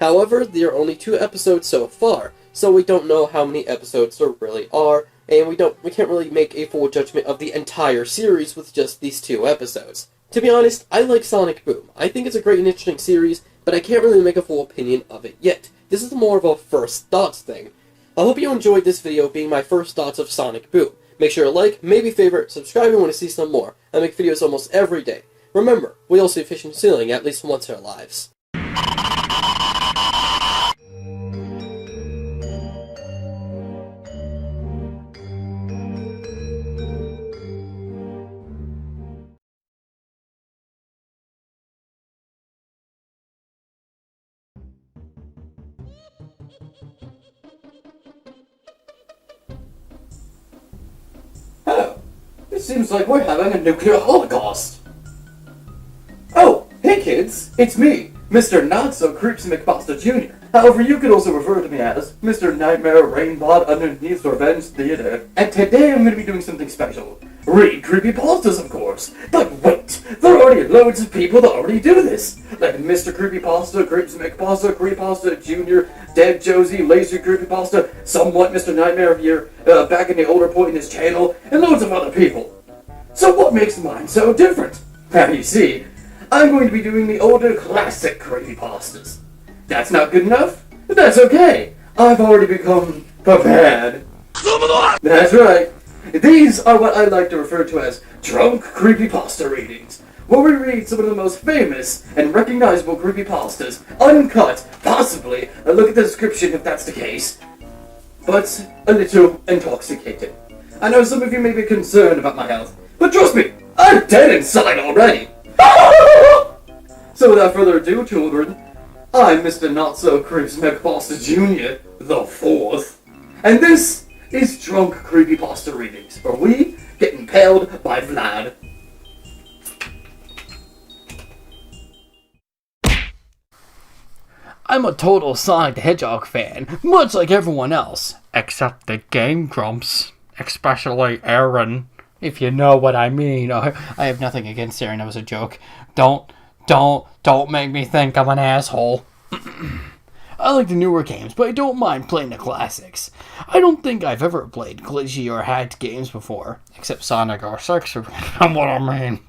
However, there are only 2 episodes so far, so we don't know how many episodes there really are, and we can't really make a full judgment of the entire series with just these 2 episodes. To be honest, I like Sonic Boom. I think it's a great and interesting series, but I can't really make a full opinion of it yet. This is more of a first thoughts thing. I hope you enjoyed this video being my first thoughts of Sonic Boom. Make sure to like, maybe favorite, subscribe if you want to see some more. I make videos almost every day. Remember, we all see fish in ceiling at least once in our lives. Hello. It seems like we're having a nuclear holocaust. Oh, hey kids, it's me, Mr. Not-So-CreepyPasta Jr. However, you could also refer to me as Mr. Nightmare Rainbot Underneath Revenge Theater. And today I'm going to be doing something special. Read creepypastas, of course. But wait, there are already loads of people that already do this. Like Mr. Creepypasta, CreepyPasta, Creepypasta Jr., Dead Josie, Laser Creepypasta, Somewhat Mr. Nightmare here, back in the older point in his channel, and loads of other people. So what makes mine so different? Now you see, I'm going to be doing the older classic creepypastas. That's not good enough? That's okay. I've already become prepared. That's right. These are what I like to refer to as drunk creepypasta readings, where we read some of the most famous and recognizable creepypastas, uncut, possibly, look at the description if that's the case, but a little intoxicated. I know some of you may be concerned about my health, but trust me, I'm dead inside already. So without further ado, children, I'm Mr. Not-So-Creepy-Pasta Jr., the fourth, and this is Drunk Creepypasta Readings, where we get impaled by Vlad. I'm a total Sonic the Hedgehog fan, much like everyone else. Except the Game Grumps. Especially Aaron, if you know what I mean. I have nothing against Aaron, that was a joke. Don't make me think I'm an asshole. I like the newer games, but I don't mind playing the classics. I don't think I've ever played glitchy or hacked games before, except Sonic R6, if you know what I mean.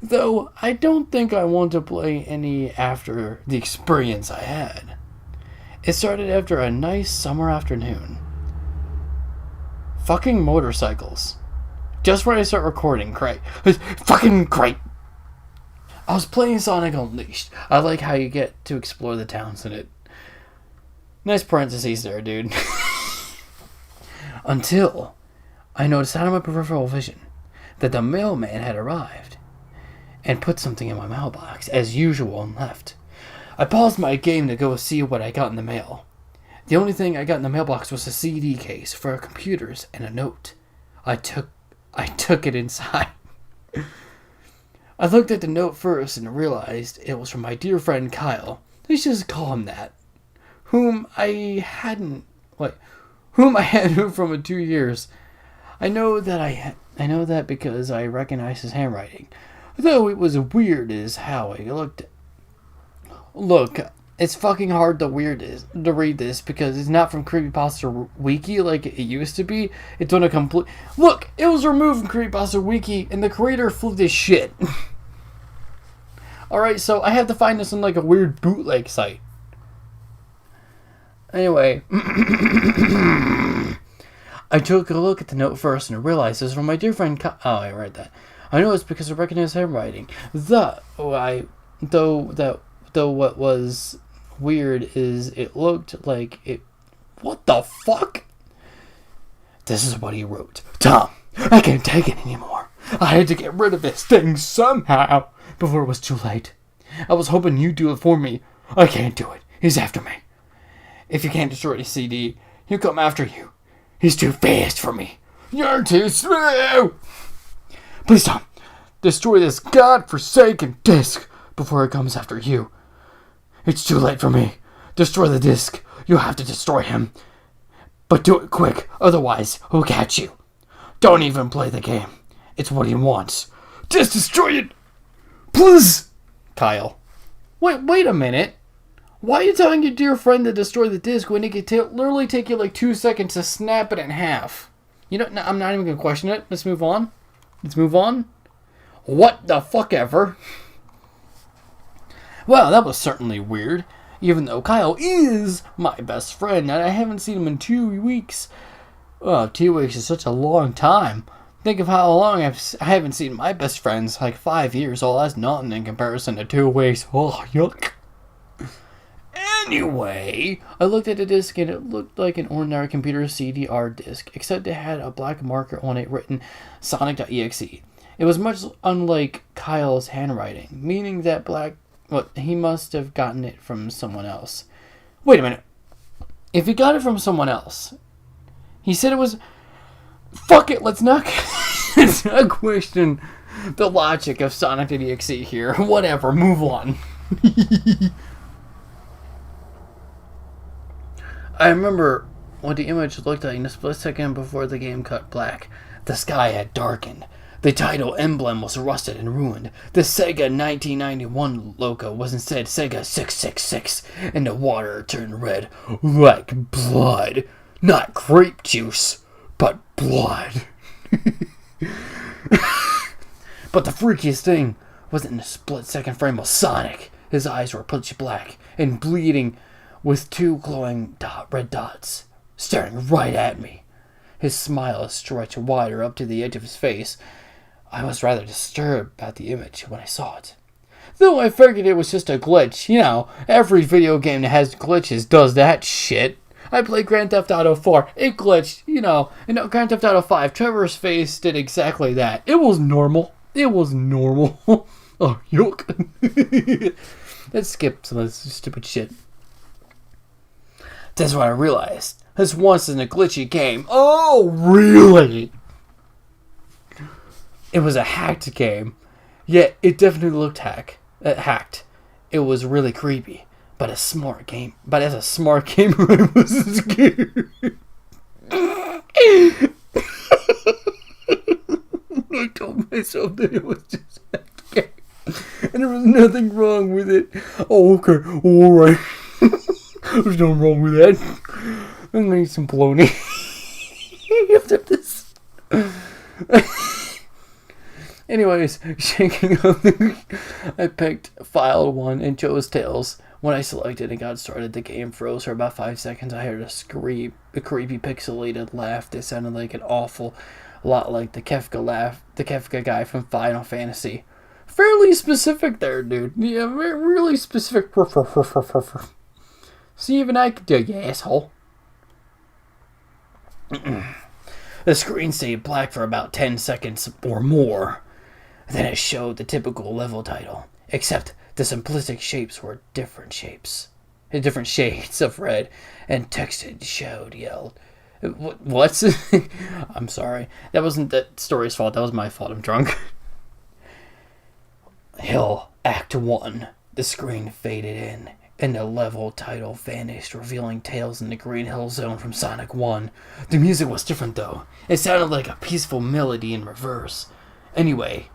Though, I don't think I want to play any after the experience I had. It started after a nice summer afternoon. Fucking motorcycles. Just when I start recording, great. Fucking great. I was playing Sonic Unleashed. I like how you get to explore the towns in it. Nice parentheses there, dude. Until I noticed out of my peripheral vision that the mailman had arrived and put something in my mailbox, as usual, and left. I paused my game to go see what I got in the mail. The only thing I got in the mailbox was a CD case for our computers and a note. I took it inside. I looked at the note first and realized it was from my dear friend Kyle. Let's just call him that. Whom I hadn't from 2 years. I know that because I recognized his handwriting. Though it was weird as how I looked. Look, it's fucking hard to read this because it's not from CreepyPasta Wiki like it used to be. It's on a complete... Look, it was removed from CreepyPasta Wiki and the creator flipped his shit. Alright, so I have to find this on like a weird bootleg site. Anyway. I took a look at the note first and realized it was from my dear friend Oh, I read that. I know it's because I recognized handwriting. Though what was weird is it looked like it... What the fuck? This is what he wrote. Tom, I can't take it anymore. I had to get rid of this thing somehow before it was too late. I was hoping you'd do it for me. I can't do it. He's after me. If you can't destroy the CD, he'll come after you. He's too fast for me. You're too slow. Please, Tom, destroy this godforsaken disc before it comes after you. It's too late for me. Destroy the disc. You'll have to destroy him. But do it quick, otherwise he'll catch you. Don't even play the game. It's what he wants. Just destroy it! Please! Kyle. Wait a minute. Why are you telling your dear friend to destroy the disc when it could literally take you like 2 seconds to snap it in half? You know, I'm not even going to question it. Let's move on. What the fuck ever? Well, that was certainly weird. Even though Kyle is my best friend and I haven't seen him in 2 weeks. Oh, 2 weeks is such a long time. Think of how long I haven't seen my best friends. Like 5 years. Oh, that's nothing in comparison to 2 weeks. Oh, yuck. Anyway, I looked at the disc and it looked like an ordinary computer CD-R disc, except it had a black marker on it written Sonic.EXE. It was much unlike Kyle's handwriting, meaning that he must have gotten it from someone else. Wait a minute. If he got it from someone else, he said it was... Fuck it, let's not question the logic of Sonic.exe here. Whatever, move on. I remember what the image looked like in a split second before the game cut black. The sky had darkened. The title emblem was rusted and ruined. The Sega 1991 logo was instead Sega 666, and the water turned red like blood. Not grape juice, but blood. But the freakiest thing wasn't in a split-second frame of Sonic. His eyes were pitch black and bleeding with two glowing red dots staring right at me. His smile stretched wider up to the edge of his face. I was rather disturbed about the image when I saw it. Though I figured it was just a glitch. You know, every video game that has glitches does that shit. I played Grand Theft Auto 4. It glitched, you know. And Grand Theft Auto 5, Trevor's face did exactly that. It was normal. It was normal. Oh, yuck. Let's skip some of this stupid shit. That's what I realized. This wasn't a glitchy game. Oh, really? It was a hacked game. Yet, it definitely looked hacked. It was really creepy. But as a smart gamer, I was scared. I told myself that it was just a game. And there was nothing wrong with it. Oh, okay. Alright. There's nothing wrong with that. I'm gonna eat some bologna. After this. Anyways, shaking up, I picked File 1 and chose Tails. When I selected and got started, the game froze for about 5 seconds. I heard a scream, a creepy pixelated laugh that sounded like an awful lot like the Kefka laugh, the Kefka guy from Final Fantasy. Fairly specific there, dude. Yeah, really specific. See, even I could do, you asshole. The screen stayed black for about 10 seconds or more. Then it showed the typical level title, except the simplistic shapes were different shapes. Different shades of red, and text it yelled. What? I'm sorry. That wasn't the story's fault. That was my fault. I'm drunk. Hill, Act 1. The screen faded in, and the level title vanished, revealing Tails in the Green Hill Zone from Sonic 1. The music was different, though. It sounded like a peaceful melody in reverse. Anyway,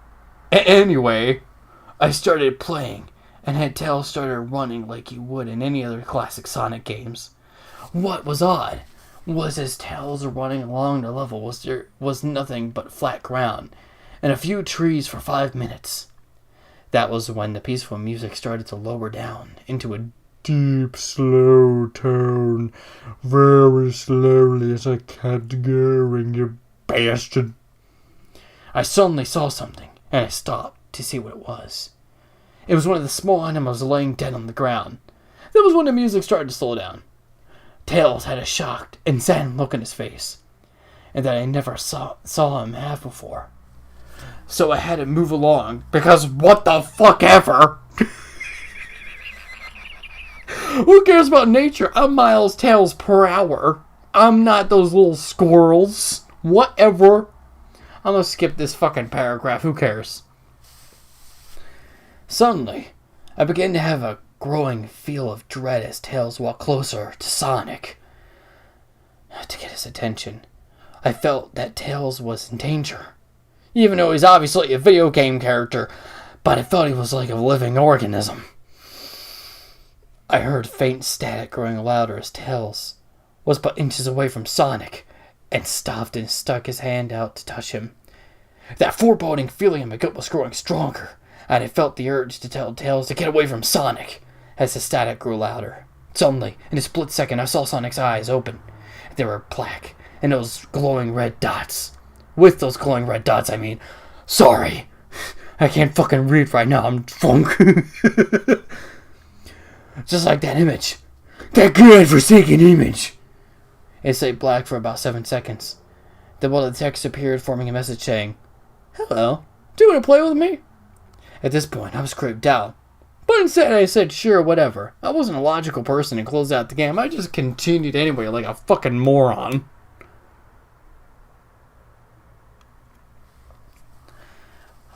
I started playing, and had Tails started running like you would in any other classic Sonic games. What was odd was as Tails running along the level was nothing but flat ground, and a few trees for 5 minutes. That was when the peaceful music started to lower down into a deep, slow tone, very slowly as I kept going, you bastard. I suddenly saw something, and I stopped to see what it was. It was one of the small animals laying dead on the ground. That was when the music started to slow down. Tails had a shocked and saddened look on his face, and that I never saw him have before. So I had to move along, because what the fuck ever? Who cares about nature? I'm miles Tails per hour. I'm not those little squirrels. Whatever. I'm gonna skip this fucking paragraph. Who cares? Suddenly, I began to have a growing feel of dread as Tails walked closer to Sonic. To get his attention, I felt that Tails was in danger. Even though he's obviously a video game character, but I felt he was like a living organism. I heard faint static growing louder as Tails was but inches away from Sonic, and stopped and stuck his hand out to touch him. That foreboding feeling in my gut was growing stronger, and I felt the urge to tell Tails to get away from Sonic as the static grew louder. Suddenly, in a split second, I saw Sonic's eyes open. They were black, and those glowing red dots. With those glowing red dots, I mean. Sorry. I can't fucking read right now. I'm drunk. Just like that image. That God-forsaken image. It stayed black for about 7 seconds. Then the text appeared, forming a message saying, "Hello, do you want to play with me?" At this point, I was creeped out. But instead, I said, sure, whatever. I wasn't a logical person and closed out the game. I just continued anyway like a fucking moron.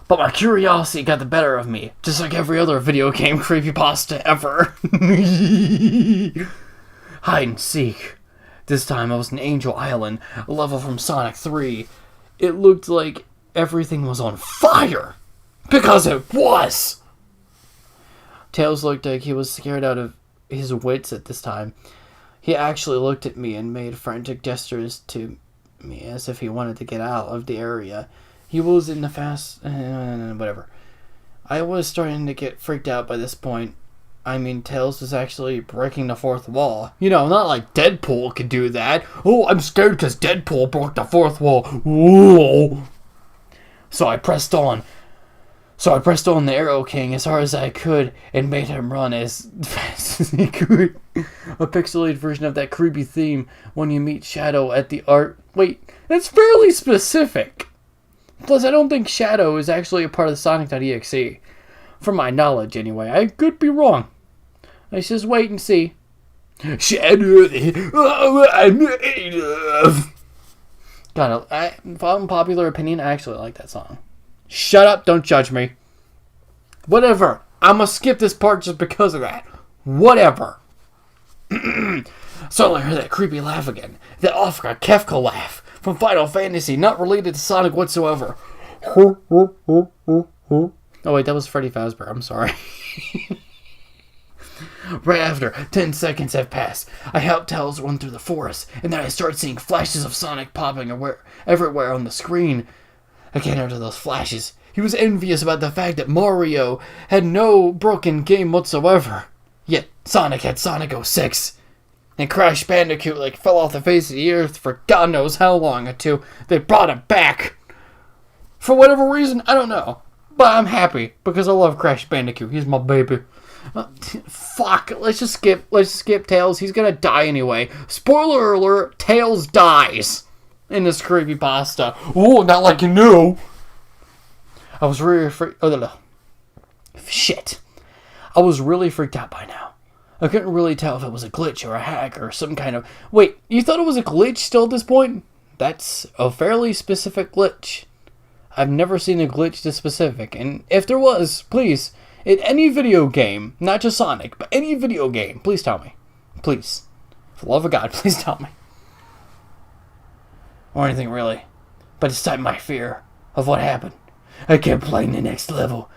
But my curiosity got the better of me, just like every other video game creepypasta ever. Hide and seek. This time I was in Angel Island, a level from Sonic 3. It looked like everything was on fire. Because it was! Tails looked like he was scared out of his wits at this time. He actually looked at me and made frantic gestures to me as if he wanted to get out of the area. He was in the fast... whatever. I was starting to get freaked out by this point. I mean, Tails was actually breaking the fourth wall. You know, not like Deadpool could do that. Oh, I'm scared because Deadpool broke the fourth wall. Whoa. So I pressed on the Arrow King as hard as I could and made him run as fast as he could. A pixelated version of that creepy theme when you meet Shadow at the art. Wait, that's fairly specific. Plus, I don't think Shadow is actually a part of Sonic.EXE. From my knowledge, anyway. I could be wrong. Let's just wait and see. Shadow. God, unpopular opinion, I actually like that song. Shut up, don't judge me. Whatever. I'm gonna skip this part just because of that. Whatever. Suddenly I heard that creepy laugh again. That Ofra Kefka laugh from Final Fantasy, not related to Sonic whatsoever. Oh wait, that was Freddy Fazbear. I'm sorry. Right after 10 seconds have passed, I help Tails run through the forest, and then I start seeing flashes of Sonic popping everywhere on the screen. Again, after those flashes, he was envious about the fact that Mario had no broken game whatsoever. Yet Sonic had Sonic.EXE. And Crash Bandicoot fell off the face of the earth for God knows how long until they brought him back. For whatever reason, I don't know. But I'm happy because I love Crash Bandicoot. He's my baby. Fuck. Let's just skip Tails. He's gonna die anyway. Spoiler alert, Tails dies in this creepypasta. Oh, not like you knew. I was really freaked. Oh, no. Shit. I was really freaked out by now. I couldn't really tell if it was a glitch or a hack or some kind of... Wait, you thought it was a glitch still at this point? That's a fairly specific glitch. I've never seen a glitch this specific, and if there was, please, in any video game, not just Sonic, but any video game, please tell me. Please. For the love of God, please tell me. Or anything really. But despite my fear of what happened, I kept playing the next level.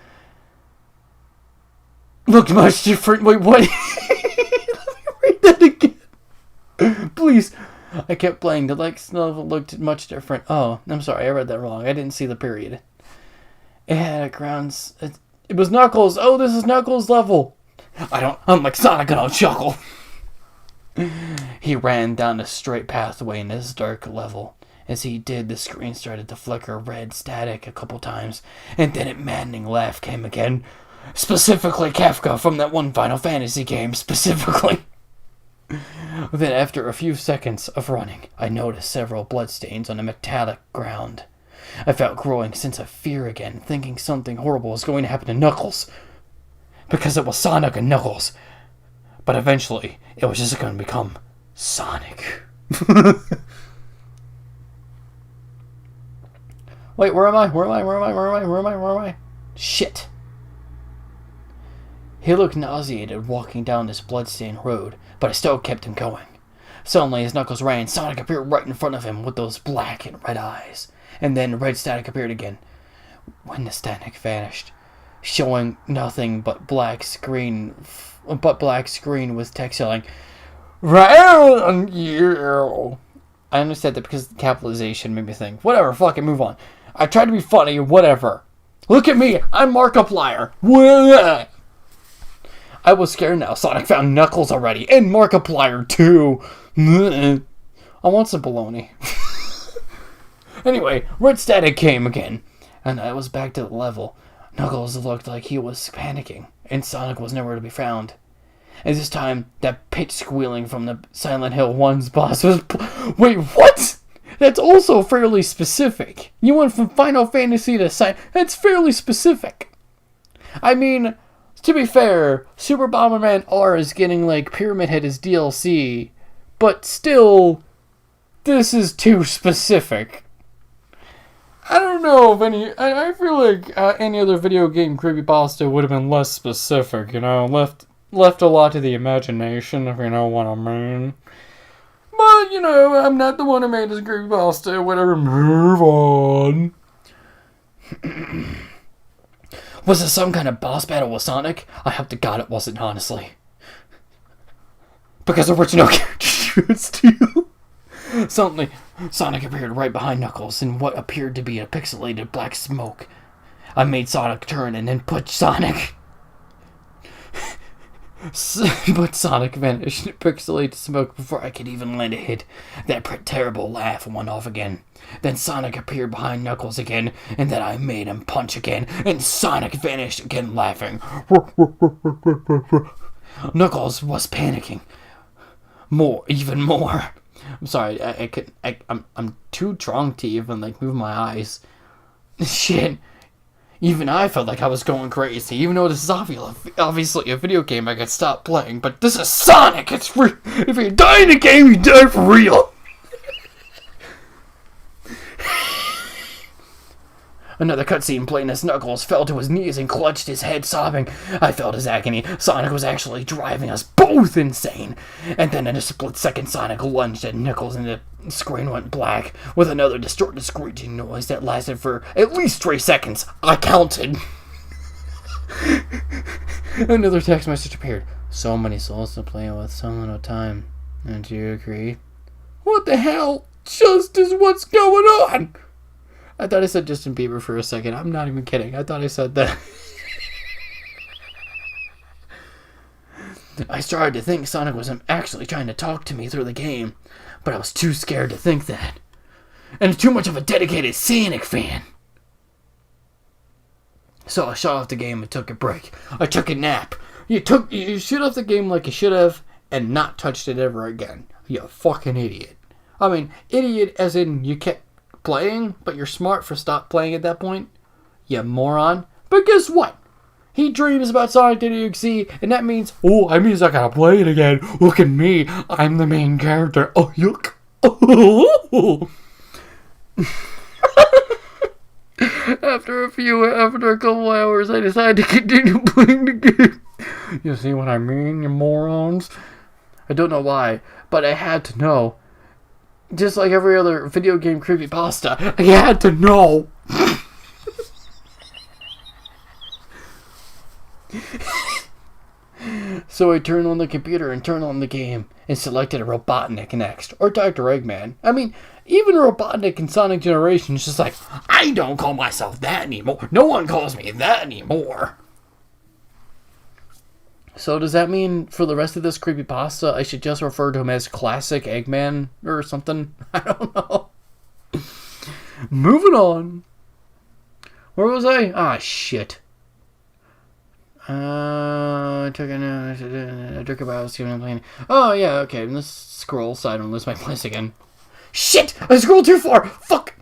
Looked much different. Wait, what? Let me read that again. Please. I kept playing. The next level looked much different. Oh, I'm sorry. I read that wrong. I didn't see the period. It had a grounds. It was Knuckles. Oh, this is Knuckles' level. I'm like Sonic and I'll chuckle. He ran down a straight pathway in this dark level. As he did, the screen started to flicker red static a couple times, and then a maddening laugh came again. Specifically Kefka from that one Final Fantasy game, specifically. Then after a few seconds of running, I noticed several bloodstains on a metallic ground. I felt growing sense of fear again, thinking something horrible was going to happen to Knuckles. Because it was Sonic and Knuckles. But eventually, it was just going to become Sonic. Wait, where am I? Shit. He looked nauseated walking down this bloodstained road, but I still kept him going. Suddenly, as Knuckles ran, Sonic appeared right in front of him with those black and red eyes. And then red static appeared again. When the static vanished, showing nothing but black screen with text yelling, "Round you." I understand that because the capitalization made me think, whatever, fuck it, move on. I tried to be funny, whatever. Look at me, I'm Markiplier. I was scared now. Sonic found Knuckles already, and Markiplier too. I want some baloney. Anyway, red static came again, and I was back to the level. Knuckles looked like he was panicking, and Sonic was nowhere to be found. And this time, that pitch squealing from the Silent Hill 1's boss was... Wait, what? That's also fairly specific. You went from Final Fantasy to That's fairly specific. I mean, to be fair, Super Bomberman R is getting Pyramid Head as DLC, but still, this is too specific. I don't know if I feel like any other video game creepypasta would have been less specific, left a lot to the imagination, if you know what I mean. But, I'm not the one who made this creepypasta, whatever, move on. Was it some kind of boss battle with Sonic? I hope to God it wasn't, honestly. Because original characters too. Suddenly, Sonic appeared right behind Knuckles in what appeared to be a pixelated black smoke. I made Sonic turn and then push Sonic. But Sonic vanished in pixelated smoke before I could even land a hit. That terrible laugh went off again. Then Sonic appeared behind Knuckles again, and then I made him punch again, and Sonic vanished again laughing. Knuckles was panicking. Even more. I'm sorry, I'm too drunk to even, like, move my eyes. Shit. Even I felt like I was going crazy, even though this is obviously a video game I could stop playing, but this is Sonic! It's free! If you die in a game, you die for real! Another cutscene playing as Knuckles fell to his knees and clutched his head, sobbing. I felt his agony. Sonic was actually driving us both insane. And then in a split second, Sonic lunged at Knuckles and the screen went black, with another distorted screeching noise that lasted for at least 3 seconds. I counted. Another text message appeared. So many souls to play with, so little time. And you agree? What the hell? Just is what's going on! I thought I said Justin Bieber for a second. I'm not even kidding. I thought I said that. I started to think Sonic was actually trying to talk to me through the game, but I was too scared to think that. And too much of a dedicated Sonic fan. So I shut off the game and took a break. I took a nap. You shut off the game like you should have and not touched it ever again. You fucking idiot. I mean, idiot as in you kept playing, but you're smart for stop playing at that point. You moron. But guess what? He dreams about Sonic.EXE, and that means, oh, that means I gotta play it again. Look at me. I'm the main character. Oh, yuck. Oh. After a couple hours, I decided to continue playing the game. You see what I mean, you morons? I don't know why, but I had to know. Just like every other video game creepypasta, I had to know. So I turned on the computer and turned on the game and selected a Robotnik next, or Dr. Eggman. I mean, even Robotnik in Sonic Generations just like, I don't call myself that anymore. No one calls me that anymore. So does that mean for the rest of this creepypasta, I should just refer to him as Classic Eggman or something? I don't know. Moving on. Where was I? Ah, shit. I took a drink about see what I'm playing. Oh, yeah, okay. Let's scroll so I don't lose my place again. Shit! I scrolled too far! Fuck!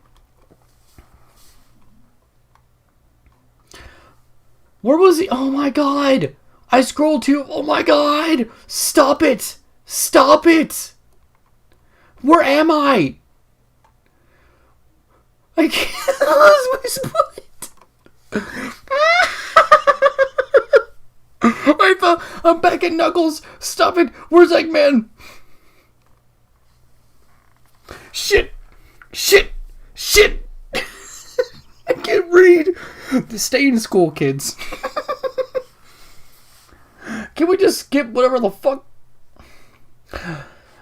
Where was he? Oh my god! I scrolled too. Oh my god! Stop it! Stop it! Where am I? I can't lose my split. I'm back at Knuckles. Stop it! Where's Eggman? Shit! Shit! Shit! I can't read. Stay in school, kids. Can we just skip whatever the fuck?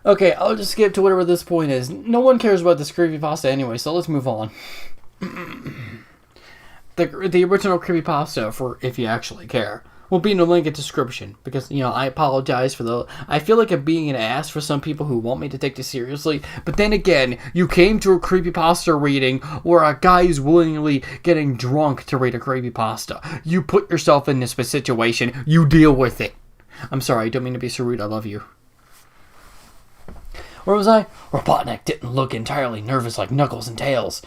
Okay, I'll just skip to whatever this point is. No one cares about this creepypasta anyway, so let's move on. The original creepypasta, for if you actually care, will be in the link in the description. Because, you know, I apologize for the... I feel like I'm being an ass for some people who want me to take this seriously. But then again, you came to a creepypasta reading where a guy is willingly getting drunk to read a creepypasta. You put yourself in this situation. You deal with it. I'm sorry, I don't mean to be so rude. I love you. Where was I? Robotnik didn't look entirely nervous like Knuckles and Tails.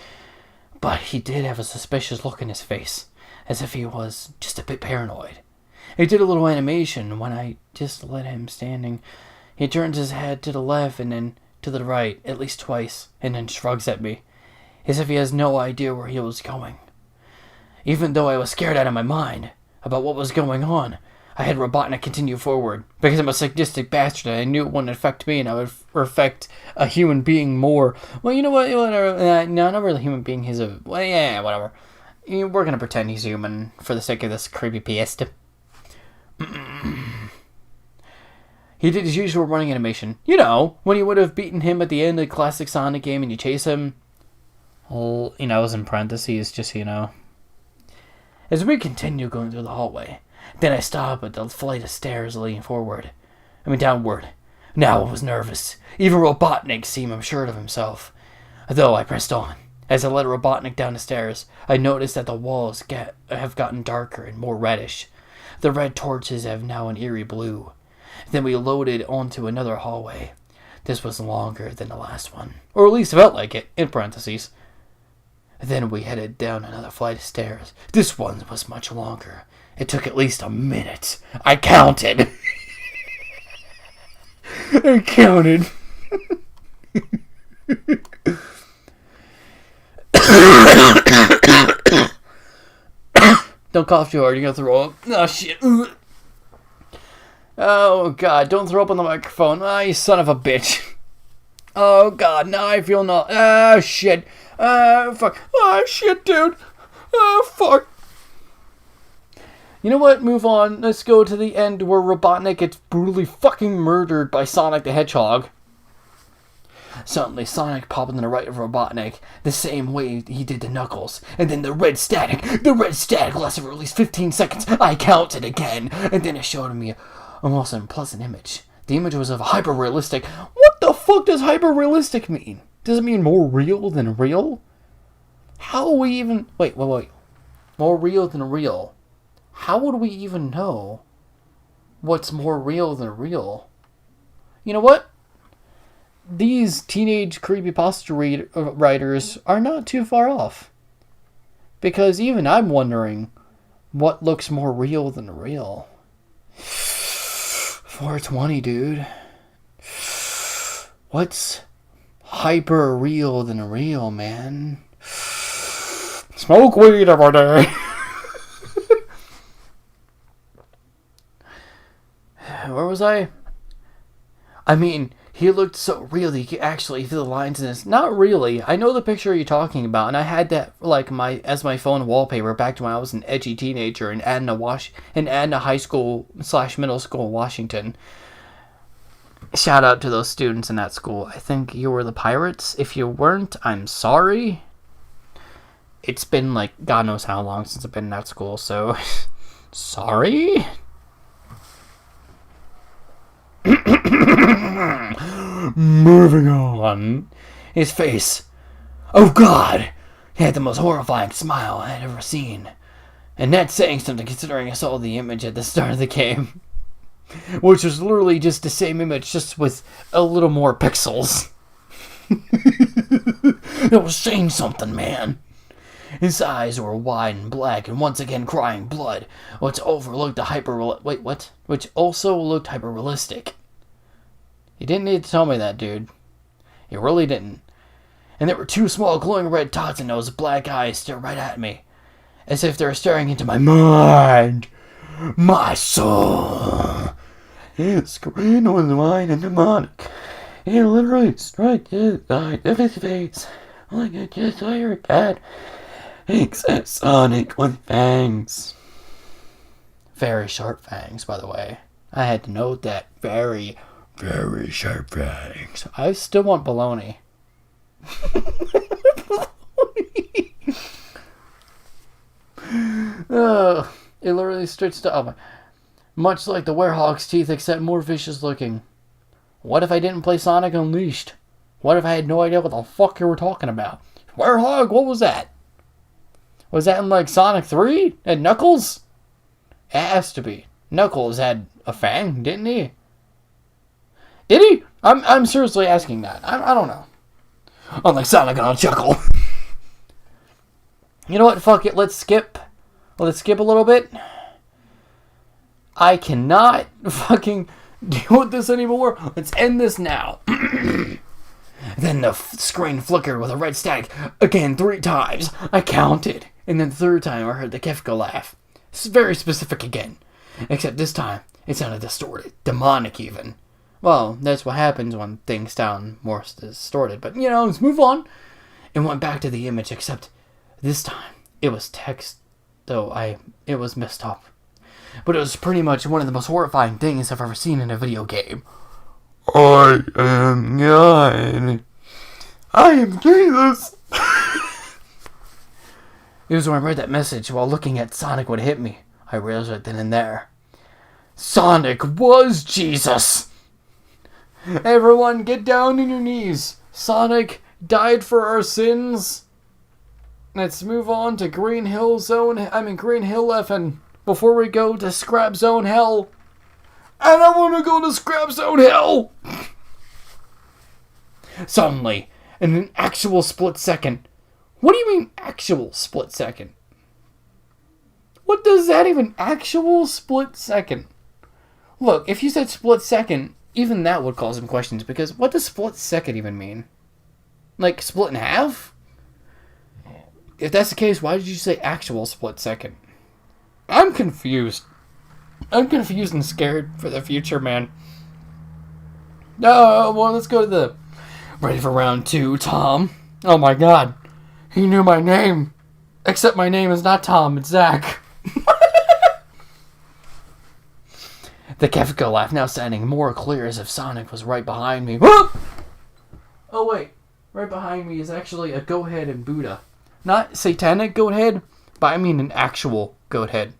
But he did have a suspicious look in his face. As if he was just a bit paranoid. He did a little animation when I just let him standing. He turns his head to the left and then to the right, at least twice, and then shrugs at me, as if he has no idea where he was going. Even though I was scared out of my mind about what was going on, I had Robotnik continue forward, because I'm a sadistic bastard and I knew it wouldn't affect me and I would affect a human being more. Well, you know what? No, not really a human being. He's a... Well, yeah, whatever. We're going to pretend he's human for the sake of this CreepyPasta. He did his usual running animation. You know, when you would have beaten him at the end of the classic Sonic game and you chase him. Well, you know, it was in parentheses, just so you know. As we continue going through the hallway, Then I stopped at the flight of stairs leading downward. Now I was nervous. Even Robotnik seemed unsure of himself. Though I pressed on. As I led Robotnik down the stairs, I noticed that the walls have gotten darker and more reddish. The red torches have now an eerie blue. Then we loaded onto another hallway. This was longer than the last one. Or at least felt like it, in parentheses. Then we headed down another flight of stairs. This one was much longer. It took at least a minute. I counted. I counted. Don't cough too hard, you're gonna throw up. Oh shit. Oh god, don't throw up on the microphone. Ah, you son of a bitch. Oh god, now I feel no. Ah shit. Ah fuck. Ah shit, dude. Ah fuck. You know what? Move on. Let's go to the end where Robotnik gets brutally fucking murdered by Sonic the Hedgehog. Suddenly, Sonic popped on the right of Robotnik, the same way he did to Knuckles. And then the red static lasted for at least 15 seconds. I counted again, and then it showed me a most unpleasant image. The image was of hyper-realistic. What the fuck does hyper-realistic mean? Does it mean more real than real? How will we even... Wait. More real than real. How would we even know what's more real than real? You know what? These teenage creepypasta writers are not too far off. Because even I'm wondering what looks more real than real. 420, dude. What's hyper real than real, man? Smoke weed every day. Where was I? I mean, he looked so real that you could actually feel the lines in this. Not really. I know the picture you're talking about, and I had that like as my phone wallpaper back to when I was an edgy teenager in Adna, high school / middle school in Washington. Shout out to those students in that school. I think you were the Pirates. If you weren't, I'm sorry. It's been like God knows how long since I've been in that school, so sorry. Moving on. His face. Oh god! He had the most horrifying smile I had ever seen. And that's saying something considering I saw the image at the start of the game. Which was literally just the same image, just with a little more pixels. It was saying something, man. His eyes were wide and black and once again crying blood, which also looked hyper-realistic. You didn't need to tell me that, dude. You really didn't. And there were two small glowing red dots in those black eyes staring right at me. As if they were staring into my mind. My soul. His grin was wide and demonic. He literally struck his eye of his face like a desire cat. Except Sonic with fangs. Very sharp fangs, by the way. I had to note that. Very, very sharp fangs. I still want bologna. It literally stretched up. Much like the werehog's teeth, except more vicious looking. What if I didn't play Sonic Unleashed? What if I had no idea what the fuck you were talking about? Werehog, what was that? Was that in like Sonic 3? And Knuckles? It has to be. Knuckles had a fang, didn't he? Did he? I'm seriously asking that. I don't know. Unlike Sonic, I'll chuckle. You know what? Fuck it. Let's skip. Let's skip a little bit. I cannot fucking deal with this anymore. Let's end this now. Then the screen flickered with a red static again 3 times. I counted. And then the 3rd time I heard the Kefka laugh. It's very specific again. Except this time, it sounded distorted. Demonic even. Well, that's what happens when things sound more distorted. But, you know, let's move on. And went back to the image, except this time it was text, though it was messed up. But it was pretty much one of the most horrifying things I've ever seen in a video game. I am God. I am Jesus. It was when I read that message while looking at Sonic would hit me. I realized right then and there, Sonic was Jesus! Everyone, get down on your knees. Sonic died for our sins. Let's move on to Green Hill F, before we go to Scrap Zone Hell. And I want to go to Scrap Zone Hell! Suddenly, in an actual split second. What do you mean, actual split second? What does that even, actual split second? Look, if you said split second, even that would cause some questions, because what does split second even mean? Like, split in half? If that's the case, why did you say actual split second? I'm confused. I'm confused and scared for the future, man. Oh, well, let's go to the... Ready for round 2, Tom. Oh my god. He knew my name. Except my name is not Tom, it's Zach. The Kefka laugh now sounding more clear as if Sonic was right behind me. Oh wait, right behind me is actually a goat head and Buddha. Not satanic goat head, but I mean an actual goat head.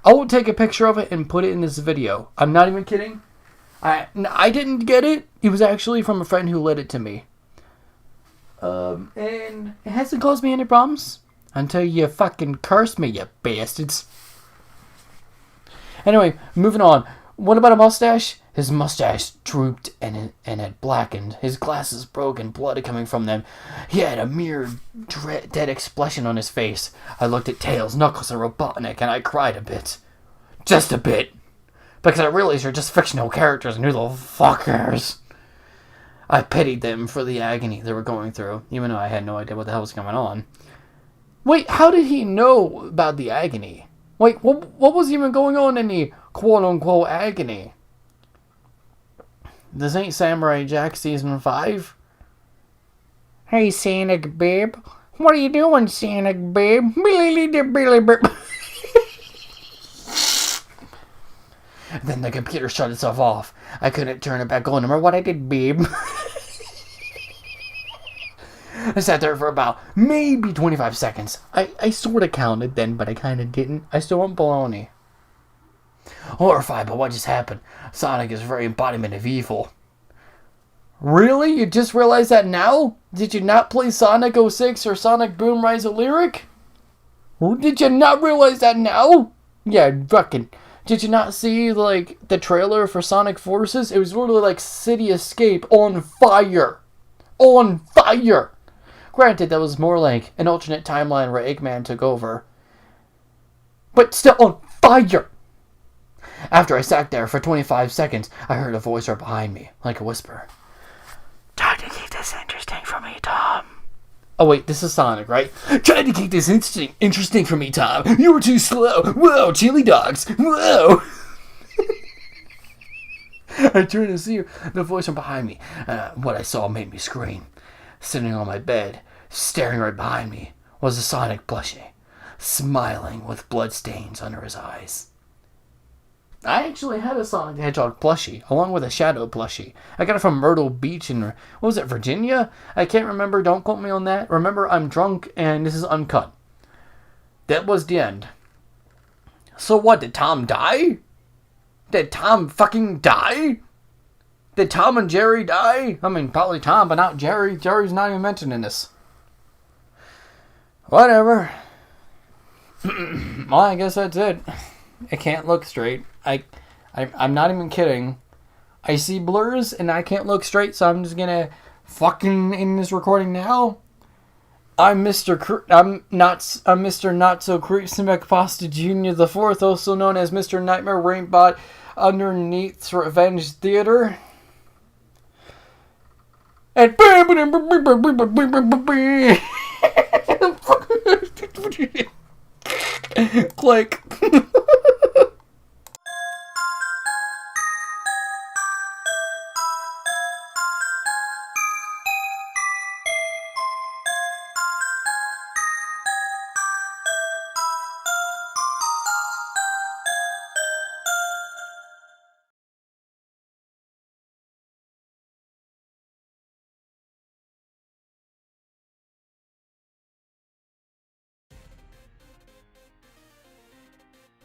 I will take a picture of it and put it in this video. I'm not even kidding. I didn't get it. It was actually from a friend who lent it to me. And it hasn't caused me any problems until you fucking curse me, you bastards. Anyway, moving on. What about a mustache? His mustache drooped and had blackened. His glasses broke and blood coming from them. He had a mere dead expression on his face. I looked at Tails, Knuckles, and Robotnik, and I cried a bit. Just a bit. Because I realized they're just fictional characters and who the fuck cares? I pitied them for the agony they were going through, even though I had no idea what the hell was going on. Wait, how did he know about the agony? Wait, what was even going on in the quote-unquote agony? This ain't Samurai Jack Season 5? Hey, Sonic babe. What are you doing, Sonic babe? Then the computer shut itself off. I couldn't turn it back on. Remember what I did, babe? I sat there for about maybe 25 seconds. I sort of counted then, but I kind of didn't. I still went baloney. Horrified by what just happened, Sonic is very embodiment of evil. Really? You just realized that now? Did you not play Sonic 06 or Sonic Boom Rise of Lyric? Did you not realize that now? Yeah, fucking... Did you not see, like, the trailer for Sonic Forces? It was literally like City Escape on fire. On fire! Granted, that was more like an alternate timeline where Eggman took over. But still on fire! After I sat there for 25 seconds, I heard a voice right behind me, like a whisper. Try to keep this interesting for me, Tom. Oh wait, this is Sonic, right? Try to keep this interesting for me, Tom. You were too slow. Whoa, chili dogs. Whoa. I turned to see the voice from behind me. What I saw made me scream. Sitting on my bed, staring right behind me, was a Sonic plushie, smiling with bloodstains under his eyes. I actually had a Sonic the Hedgehog plushie, along with a Shadow plushie. I got it from Myrtle Beach in, what was it, Virginia? I can't remember, don't quote me on that. Remember, I'm drunk, and this is uncut. That was the end. So what, did Tom die? Did Tom fucking die? Did Tom and Jerry die? I mean, probably Tom, but not Jerry. Jerry's not even mentioned in this. Whatever. Well, I guess that's it. I can't look straight. I'm not even kidding. I see blurs and I can't look straight, so I'm just gonna fucking end this recording now. I'm Mr. Not So CreepyPasta Jr. the Fourth, also known as Mr. Nightmare Rainbot underneath Revenge Theater. And click.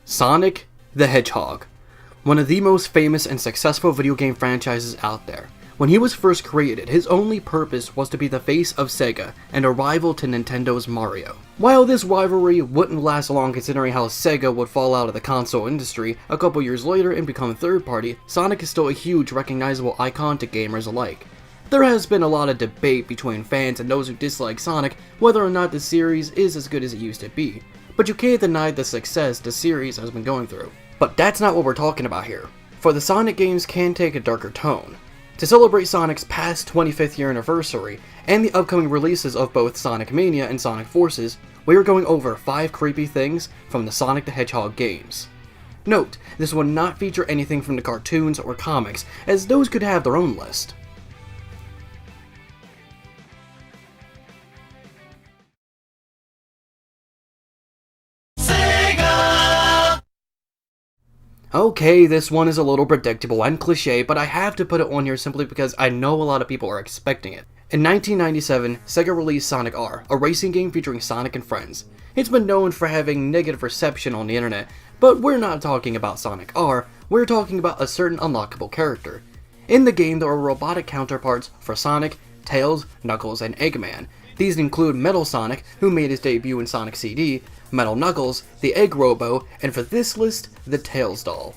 Sonic the Hedgehog, one of the most famous and successful video game franchises out there. When he was first created, his only purpose was to be the face of Sega and a rival to Nintendo's Mario. While this rivalry wouldn't last long considering how Sega would fall out of the console industry a couple years later and become third party, Sonic is still a huge recognizable icon to gamers alike. There has been a lot of debate between fans and those who dislike Sonic whether or not the series is as good as it used to be, but you can't deny the success the series has been going through. But that's not what we're talking about here, for the Sonic games can take a darker tone. To celebrate Sonic's past 25th year anniversary, and the upcoming releases of both Sonic Mania and Sonic Forces, we are going over 5 creepy things from the Sonic the Hedgehog games. Note, this will not feature anything from the cartoons or comics, as those could have their own list. Okay, this one is a little predictable and cliche, but I have to put it on here simply because I know a lot of people are expecting it. In 1997, Sega released Sonic R, a racing game featuring Sonic and friends. It's been known for having negative reception on the internet, but we're not talking about Sonic R, we're talking about a certain unlockable character. In the game, there are robotic counterparts for Sonic, Tails, Knuckles, and Eggman. These include Metal Sonic, who made his debut in Sonic CD, Metal Knuckles, the Egg Robo, and for this list, the Tails doll.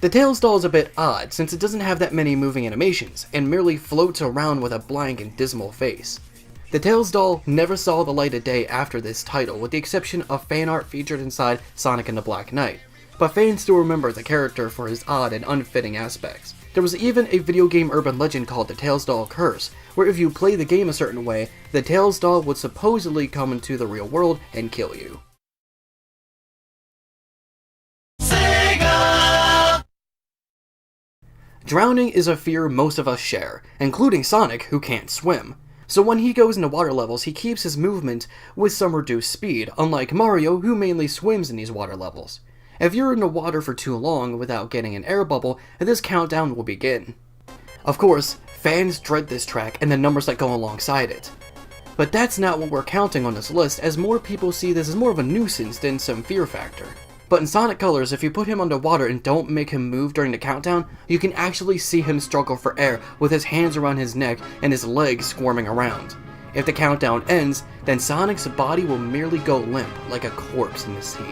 The Tails doll is a bit odd since it doesn't have that many moving animations, and merely floats around with a blank and dismal face. The Tails doll never saw the light of day after this title, with the exception of fan art featured inside Sonic and the Black Knight, but fans still remember the character for his odd and unfitting aspects. There was even a video game urban legend called the Tails doll curse, where if you play the game a certain way, the Tails doll would supposedly come into the real world and kill you. Drowning is a fear most of us share, including Sonic, who can't swim. So when he goes into water levels, he keeps his movement with some reduced speed, unlike Mario, who mainly swims in these water levels. If you're in the water for too long without getting an air bubble, this countdown will begin. Of course, fans dread this track and the numbers that go alongside it. But that's not what we're counting on this list, as more people see this as more of a nuisance than some fear factor. But in Sonic Colors, if you put him underwater and don't make him move during the countdown, you can actually see him struggle for air with his hands around his neck and his legs squirming around. If the countdown ends, then Sonic's body will merely go limp like a corpse in the sea.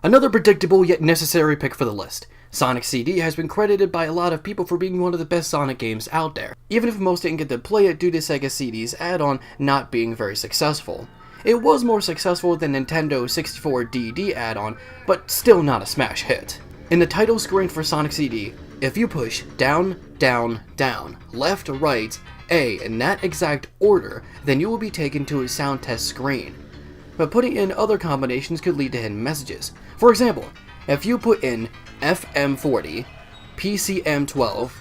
Another predictable yet necessary pick for the list. Sonic CD has been credited by a lot of people for being one of the best Sonic games out there, even if most didn't get to play it due to Sega CD's add-on not being very successful. It was more successful than Nintendo 64DD add-on, but still not a smash hit. In the title screen for Sonic CD, if you push down, down, down, left, right, A in that exact order, then you will be taken to a sound test screen. But putting in other combinations could lead to hidden messages. For example, if you put in FM40, PCM12,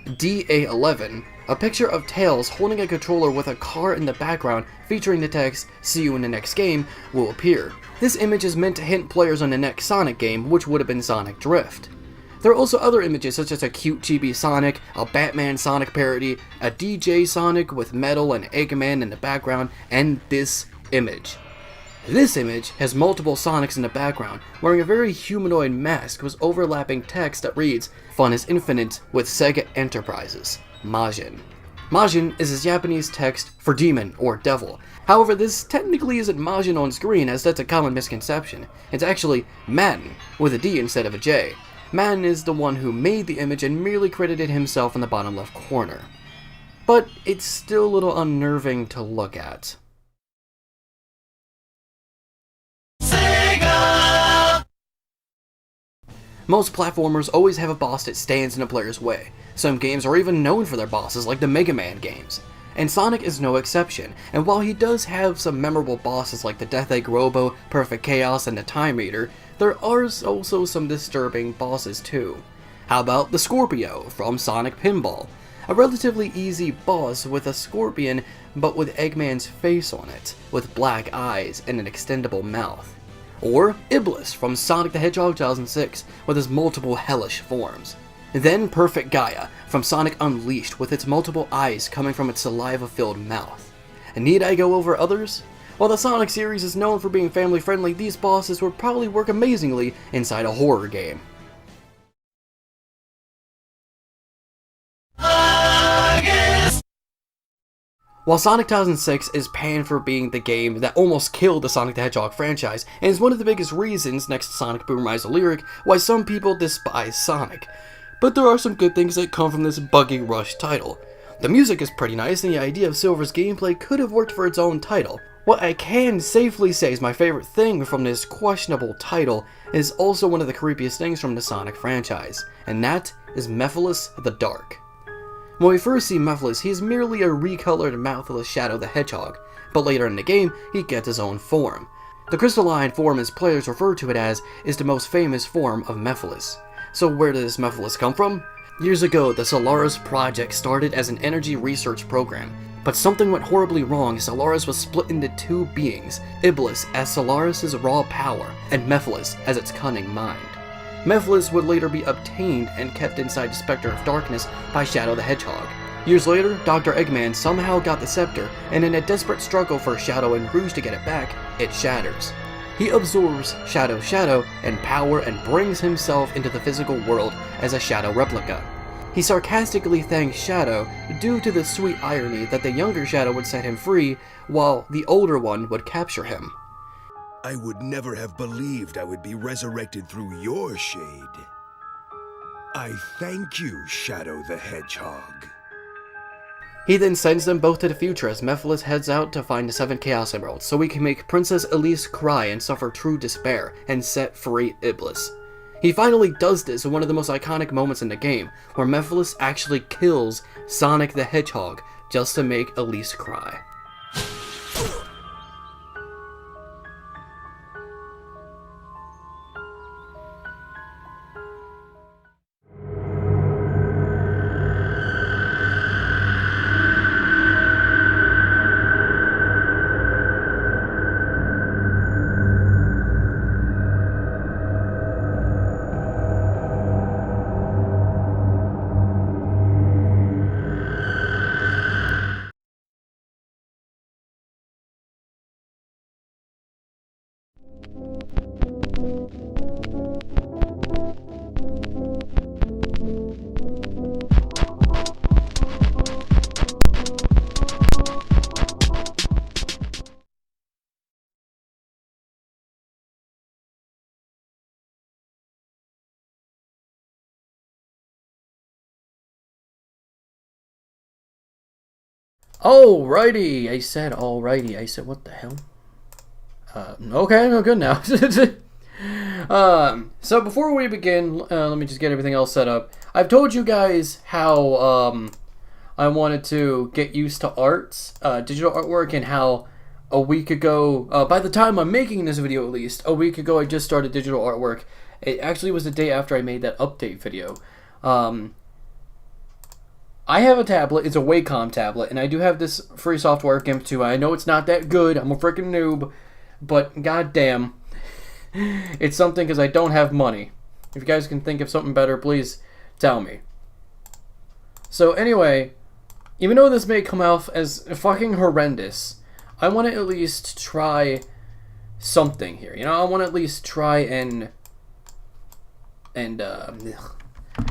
DA11, a picture of Tails holding a controller with a car in the background featuring the text, "See you in the next game," will appear. This image is meant to hint players on the next Sonic game, which would have been Sonic Drift. There are also other images such as a cute chibi Sonic, a Batman Sonic parody, a DJ Sonic with Metal and Eggman in the background, and this image. This image has multiple Sonics in the background, wearing a very humanoid mask with overlapping text that reads, "Fun is infinite with Sega Enterprises, Majin." Majin is a Japanese text for demon or devil. However, this technically isn't Majin on screen, as that's a common misconception. It's actually Madden, with a D instead of a J. Madden is the one who made the image and merely credited himself in the bottom left corner. But it's still a little unnerving to look at. Most platformers always have a boss that stands in a player's way. Some games are even known for their bosses, like the Mega Man games. And Sonic is no exception, and while he does have some memorable bosses like the Death Egg Robo, Perfect Chaos, and the Time Eater, there are also some disturbing bosses too. How about the Scorpio from Sonic Pinball? A relatively easy boss with a scorpion, but with Eggman's face on it, with black eyes and an extendable mouth. Or Iblis from Sonic the Hedgehog 2006, with his multiple hellish forms. Then Perfect Gaia from Sonic Unleashed with its multiple eyes coming from its saliva-filled mouth. And need I go over others? While the Sonic series is known for being family-friendly, these bosses would probably work amazingly inside a horror game. While Sonic 2006 is panned for being the game that almost killed the Sonic the Hedgehog franchise, and is one of the biggest reasons, next to Sonic Boom Rise of Lyric, why some people despise Sonic. But there are some good things that come from this buggy rush title. The music is pretty nice, and the idea of Silver's gameplay could have worked for its own title. What I can safely say is my favorite thing from this questionable title is also one of the creepiest things from the Sonic franchise, and that is Mephiles the Dark. When we first see Mephiles, he is merely a recolored mouthless Shadow the Hedgehog, but later in the game, he gets his own form. The crystalline form, as players refer to it as, is the most famous form of Mephiles. So where does Mephiles come from? Years ago, the Solaris project started as an energy research program, but something went horribly wrong as Solaris was split into two beings, Iblis as Solaris' raw power, and Mephiles as its cunning mind. Mephiles would later be obtained and kept inside the Spectre of Darkness by Shadow the Hedgehog. Years later, Dr. Eggman somehow got the scepter, and in a desperate struggle for Shadow and Rouge to get it back, it shatters. He absorbs Shadow and power and brings himself into the physical world as a Shadow replica. He sarcastically thanks Shadow due to the sweet irony that the younger Shadow would set him free, while the older one would capture him. I would never have believed I would be resurrected through your shade. I thank you, Shadow the Hedgehog. He then sends them both to the future as Mephiles heads out to find the 7 Chaos Emeralds so he can make Princess Elise cry and suffer true despair and set free Iblis. He finally does this in one of the most iconic moments in the game, where Mephiles actually kills Sonic the Hedgehog just to make Elise cry. Alrighty, I said alrighty. I said, what the hell? Okay, I'm good now. So before we begin, let me just get everything else set up. I've told you guys how I wanted to get used to arts, digital artwork, and how a week ago, by the time I'm making this video at least, a week ago I just started digital artwork. It actually was the day after I made that update video. I have a tablet, it's a Wacom tablet, and I do have this free software, GIMP 2. I know it's not that good, I'm a freaking noob, but goddamn, it's something because I don't have money. If you guys can think of something better, please tell me. So anyway, even though this may come off as fucking horrendous, I want to at least try something here. You know, I want to at least try and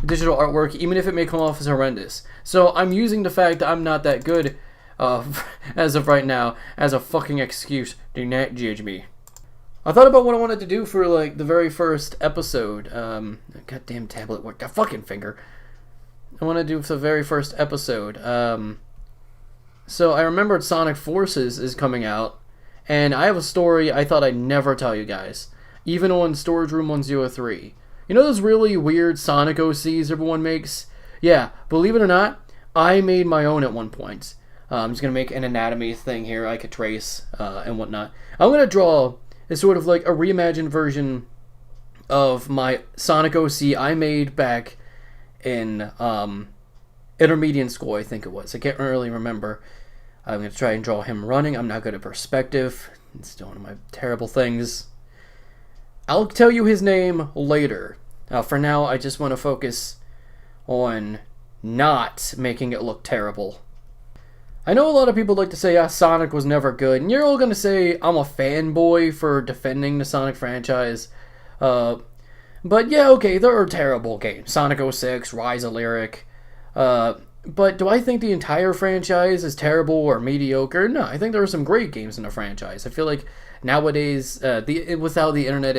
digital artwork, even if it may come off as horrendous. So I'm using the fact that I'm not that good as of right now as a fucking excuse. Do not judge me. I thought about what I wanted to do for like the very first episode. Goddamn tablet, what? Got fucking finger. I want to do for the very first episode. So I remembered Sonic Forces is coming out, and I have a story I thought I'd never tell you guys, even on Storage Room 103. You know those really weird Sonic OCs everyone makes? Yeah, believe it or not, I made my own at one point. I'm just going to make an anatomy thing here I could trace and whatnot. I'm going to draw a sort of like a reimagined version of my Sonic OC I made back in intermediate school, I think it was. I can't really remember. I'm going to try and draw him running. I'm not good at perspective. It's still one of my terrible things. I'll tell you his name later. For now, I just want to focus on not making it look terrible. I know a lot of people like to say, Sonic was never good, and you're all going to say I'm a fanboy for defending the Sonic franchise. But yeah, okay, there are terrible games. Sonic 06, Rise of Lyric. But do I think the entire franchise is terrible or mediocre? No, I think there are some great games in the franchise. I feel like nowadays, without the internet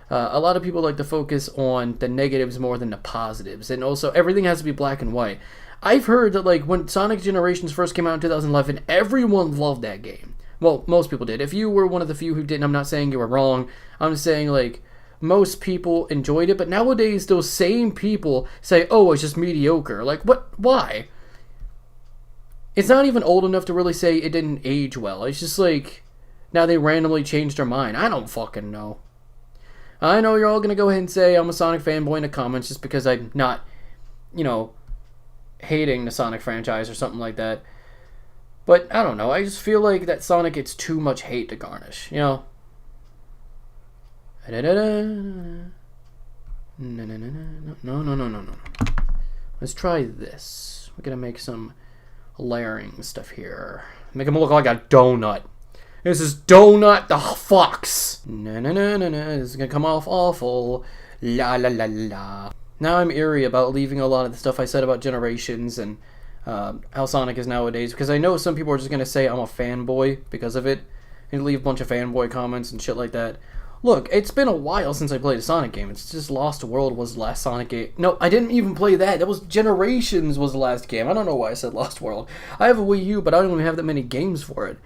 a lot of people like to focus on the negatives more than the positives. And also, everything has to be black and white. I've heard that, like, when Sonic Generations first came out in 2011, everyone loved that game. Well, most people did. If you were one of the few who didn't, I'm not saying you were wrong. I'm saying, like, most people enjoyed it. But nowadays, those same people say, oh, it's just mediocre. Like, what? Why? It's not even old enough to really say it didn't age well. It's just like, now they randomly changed their mind. I don't fucking know. I know you're all going to go ahead and say I'm a Sonic fanboy in the comments just because I'm not, you know, hating the Sonic franchise or something like that. But I don't know. I just feel like that Sonic gets too much hate to garnish, you know? No. Let's try this. We're going to make some layering stuff here. Make him look like a donut. This is Donut the Fox. No. This is going to come off awful. La. Now I'm eerie about leaving a lot of the stuff I said about Generations and how Sonic is nowadays, because I know some people are just going to say I'm a fanboy because of it, and leave a bunch of fanboy comments and shit like that. Look, it's been a while since I played a Sonic game. It's just Lost World was the last Sonic game. No, I didn't even play that. That was Generations was the last game. I don't know why I said Lost World. I have a Wii U, but I don't even have that many games for it.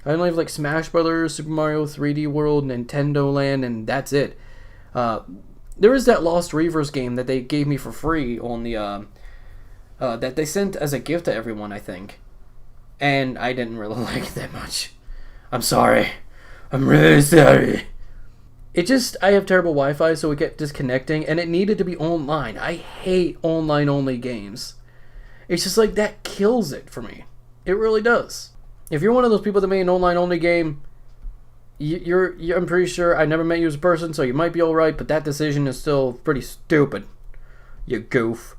I only have like Smash Brothers, Super Mario 3D World, Nintendo Land, and that's it. There is that Lost Reavers game that they gave me for free on the, that they sent as a gift to everyone, I think. And I didn't really like it that much. I'm sorry. I'm really sorry. It just, I have terrible Wi-Fi, so it kept disconnecting, and it needed to be online. I hate online-only games. It's just like, that kills it for me. It really does. If you're one of those people that made an online-only game, I'm pretty sure I never met you as a person, so you might be alright, but that decision is still pretty stupid. You goof.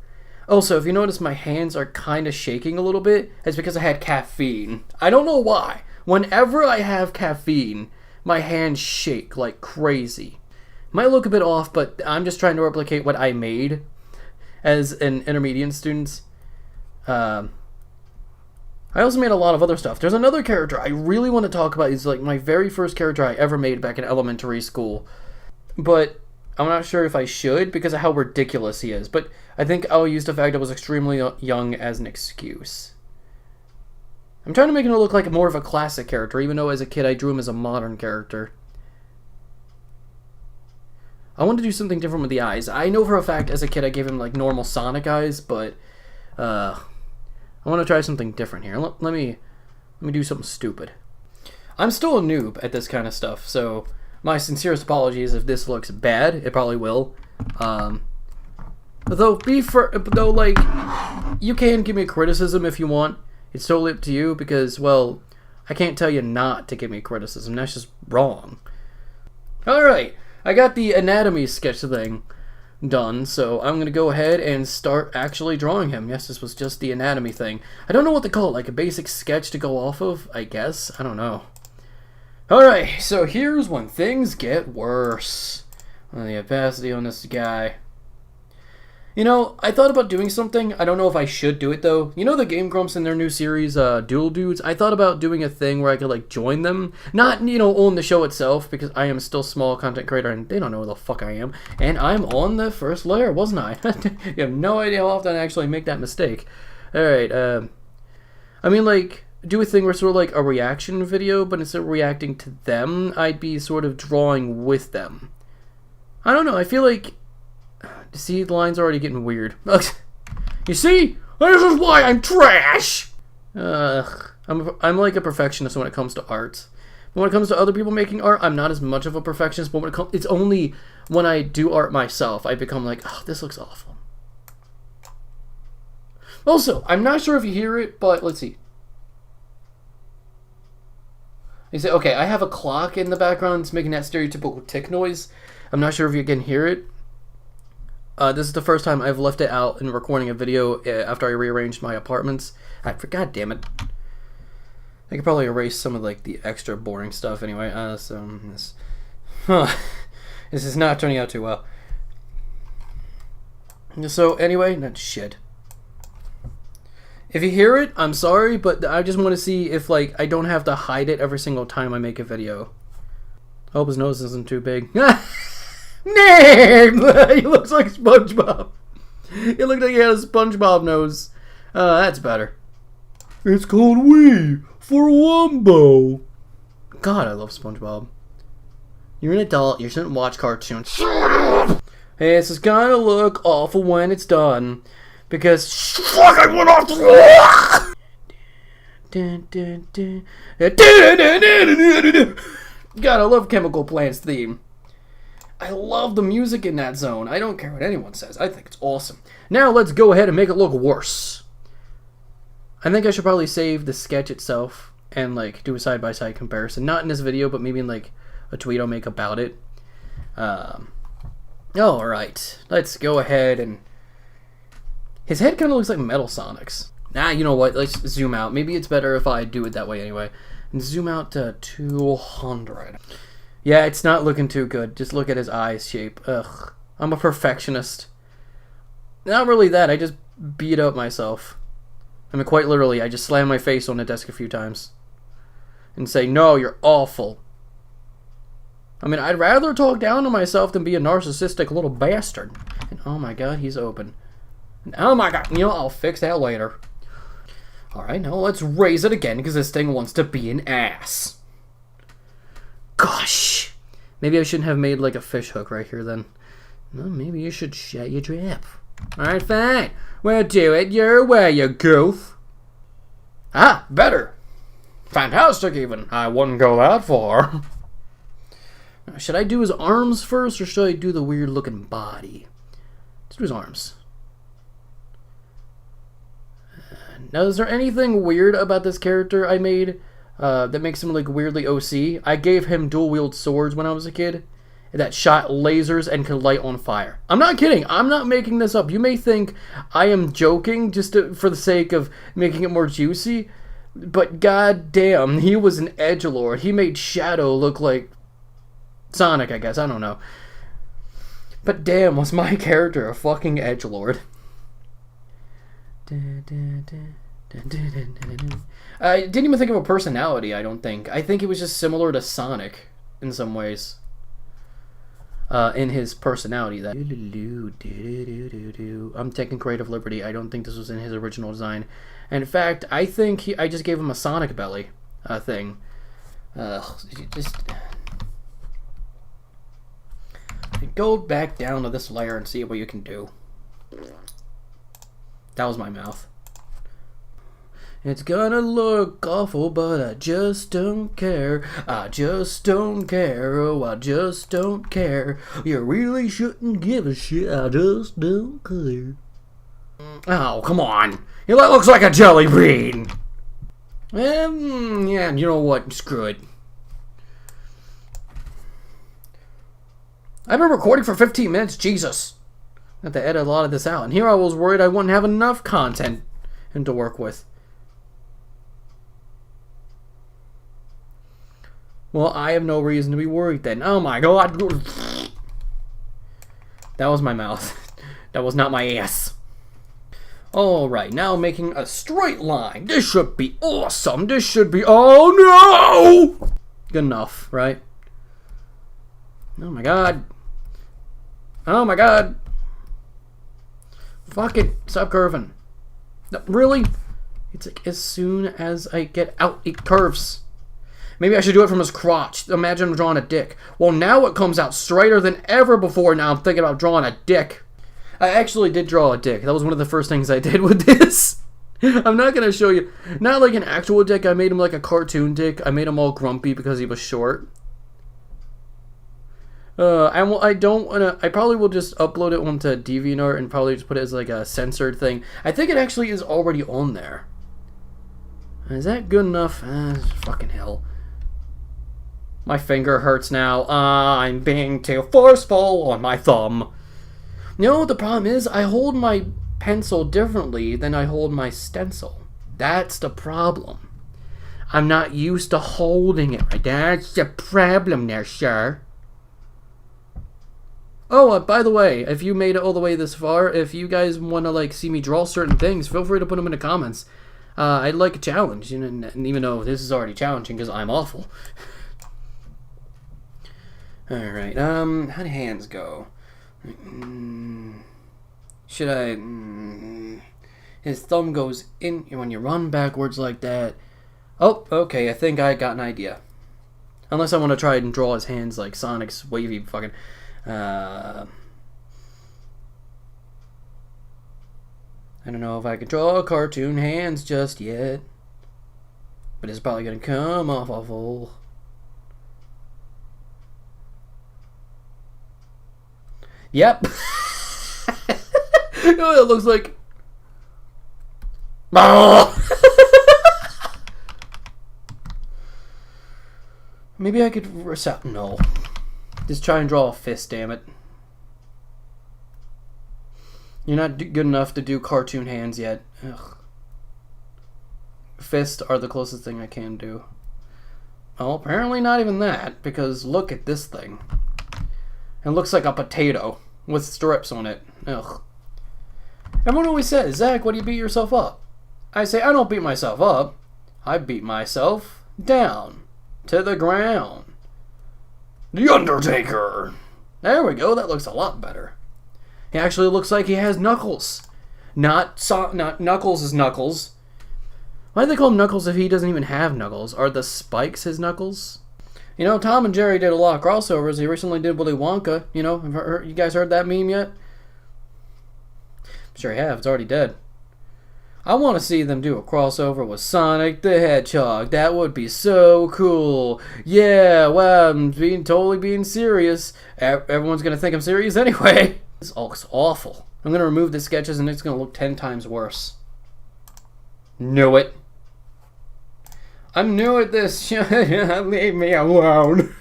Also, if you notice my hands are kind of shaking a little bit, it's because I had caffeine. I don't know why. Whenever I have caffeine, my hands shake like crazy. Might look a bit off, but I'm just trying to replicate what I made as an intermediate student. I also made a lot of other stuff. There's another character I really want to talk about. He's like my very first character I ever made back in elementary school. But I'm not sure if I should because of how ridiculous he is. But I think I'll use the fact I was extremely young as an excuse. I'm trying to make him look like more of a classic character, even though as a kid I drew him as a modern character. I want to do something different with the eyes. I know for a fact as a kid I gave him like normal Sonic eyes, but I want to try something different here. Let me do something stupid. I'm still a noob at this kind of stuff, so my sincerest apologies if this looks bad. It probably will. Though like you can give me criticism if you want. It's totally up to you because, well, I can't tell you not to give me criticism. That's just wrong. Alright, I got the anatomy sketch thing done, so I'm going to go ahead and start actually drawing him. Yes, this was just the anatomy thing. I don't know what to call it, like a basic sketch to go off of, I guess? I don't know. Alright, so here's when things get worse. The opacity on this guy. You know, I thought about doing something. I don't know if I should do it, though. You know the Game Grumps in their new series, Dual Dudes? I thought about doing a thing where I could, like, join them. Not, you know, on the show itself, because I am still a small content creator, and they don't know who the fuck I am. And I'm on the first layer, wasn't I? You have no idea how often I actually make that mistake. Alright, I mean, like, do a thing where it's sort of like a reaction video, but instead of reacting to them, I'd be sort of drawing with them. I don't know, I feel like... See, the line's already getting weird. You see? This is why I'm trash! I'm like a perfectionist when it comes to art. When it comes to other people making art, I'm not as much of a perfectionist, but when it's only when I do art myself, I become like, oh, this looks awful. Also, I'm not sure if you hear it, but let's see. You say, okay, I have a clock in the background. It's making that stereotypical tick noise. I'm not sure if you can hear it. This is the first time I've left it out in recording a video after I rearranged my apartments. God damn it. I could probably erase some of like the extra boring stuff anyway. This is not turning out too well. So anyway, that shit. If you hear it, I'm sorry, but I just want to see if like I don't have to hide it every single time I make a video. I hope his nose isn't too big. He looks like SpongeBob. It looked like he had a SpongeBob nose. That's better. It's called Wii for Wumbo. God, I love SpongeBob. You're an adult. You shouldn't watch cartoons. Shut up! Hey, this is gonna look awful when it's done. Because fuck, I went off the God, I love Chemical Plant's theme. I love the music in that zone. I don't care what anyone says. I think it's awesome. Now let's go ahead and make it look worse. I think I should probably save the sketch itself and like do a side-by-side comparison. Not in this video, but maybe in like a tweet I'll make about it. Alright. Let's go ahead and... His head kind of looks like Metal Sonic's. Nah, you know what? Let's zoom out. Maybe it's better if I do it that way anyway. And zoom out to 200. Yeah, it's not looking too good. Just look at his eye shape. Ugh. I'm a perfectionist. Not really that. I just beat up myself. I mean, quite literally, I just slam my face on the desk a few times. And say, no, you're awful. I mean, I'd rather talk down to myself than be a narcissistic little bastard. And oh my god, he's open. And oh my god, you know, I'll fix that later. Alright, now let's raise it again, because this thing wants to be an ass. Gosh. Maybe I shouldn't have made like a fish hook right here then. No, maybe you should shut your trap. Alright, fine. We'll do it your way, you goof. Ah, better. Fantastic even. I wouldn't go that far. Now, should I do his arms first, or should I do the weird looking body? Let's do his arms. Now, is there anything weird about this character I made that makes him like weirdly OC? I gave him dual wield swords when I was a kid that shot lasers and could light on fire. I'm not kidding. I'm not making this up. You may think I am joking just for the sake of making it more juicy, but god damn, he was an edgelord. He made Shadow look like Sonic, I guess. I don't know. But damn, was my character a fucking edgelord. I didn't even think of a personality, I don't think. I think it was just similar to Sonic in some ways. In his personality. That I'm taking creative liberty. I don't think this was in his original design. In fact, I think I just gave him a Sonic belly thing. Just go back down to this layer and see what you can do. That was my mouth. It's gonna look awful, but I just don't care. I just don't care. Oh, I just don't care. You really shouldn't give a shit. I just don't care. Oh, come on. That looks like a jelly bean. Yeah, you know what? Screw it. I've been recording for 15 minutes. Jesus. I have to edit a lot of this out. And here I was worried I wouldn't have enough content to work with. Well, I have no reason to be worried then. Oh my god. That was my mouth. That was not my ass. Alright, now making a straight line. This should be awesome. This should be... Oh no! Good enough, right? Oh my god. Oh my god. Fuck it. Stop curving. No, really? It's like as soon as I get out, it curves. Maybe I should do it from his crotch. Imagine I'm drawing a dick. Well, now it comes out straighter than ever before. Now I'm thinking about drawing a dick. I actually did draw a dick. That was one of the first things I did with this. I'm not going to show you. Not like an actual dick. I made him like a cartoon dick. I made him all grumpy because he was short. I don't want to... I probably will just upload it onto DeviantArt and probably just put it as like a censored thing. I think it actually is already on there. Is that good enough? Fucking hell. My finger hurts now. I'm being too forceful on my thumb. No, the problem is I hold my pencil differently than I hold my stencil. That's the problem. I'm not used to holding it right. That's the problem there, sir. Oh, by the way, if you made it all the way this far, if you guys want to like see me draw certain things, feel free to put them in the comments. I'd like a challenge, you know, and even though this is already challenging because I'm awful. All right. How do hands go? Should I? His thumb goes in when you run backwards like that. Oh, okay. I think I got an idea. Unless I want to try and draw his hands like Sonic's wavy fucking. I don't know if I can draw cartoon hands just yet, but it's probably gonna come off awful. Yep. You know what it looks like? Maybe I could reset. No. Just try and draw a fist, damn it. You're not good enough to do cartoon hands yet. Ugh. Fists are the closest thing I can do. Well, apparently not even that, because look at this thing. It looks like a potato with strips on it. Ugh. Everyone always says, Zach, why do you beat yourself up? I say, I don't beat myself up. I beat myself down to the ground. The Undertaker. There we go. That looks a lot better. He actually looks like he has knuckles. Not Knuckles is Knuckles. Why do they call him Knuckles if he doesn't even have knuckles? Are the spikes his knuckles? You know, Tom and Jerry did a lot of crossovers. He recently did Willy Wonka. You know, you guys heard that meme yet? I'm sure you have. It's already dead. I want to see them do a crossover with Sonic the Hedgehog. That would be so cool. Yeah, well, I'm totally being serious. Everyone's going to think I'm serious anyway. This looks awful. I'm going to remove the sketches and it's going to look 10 times worse. Knew it. I'm new at this. Leave me alone.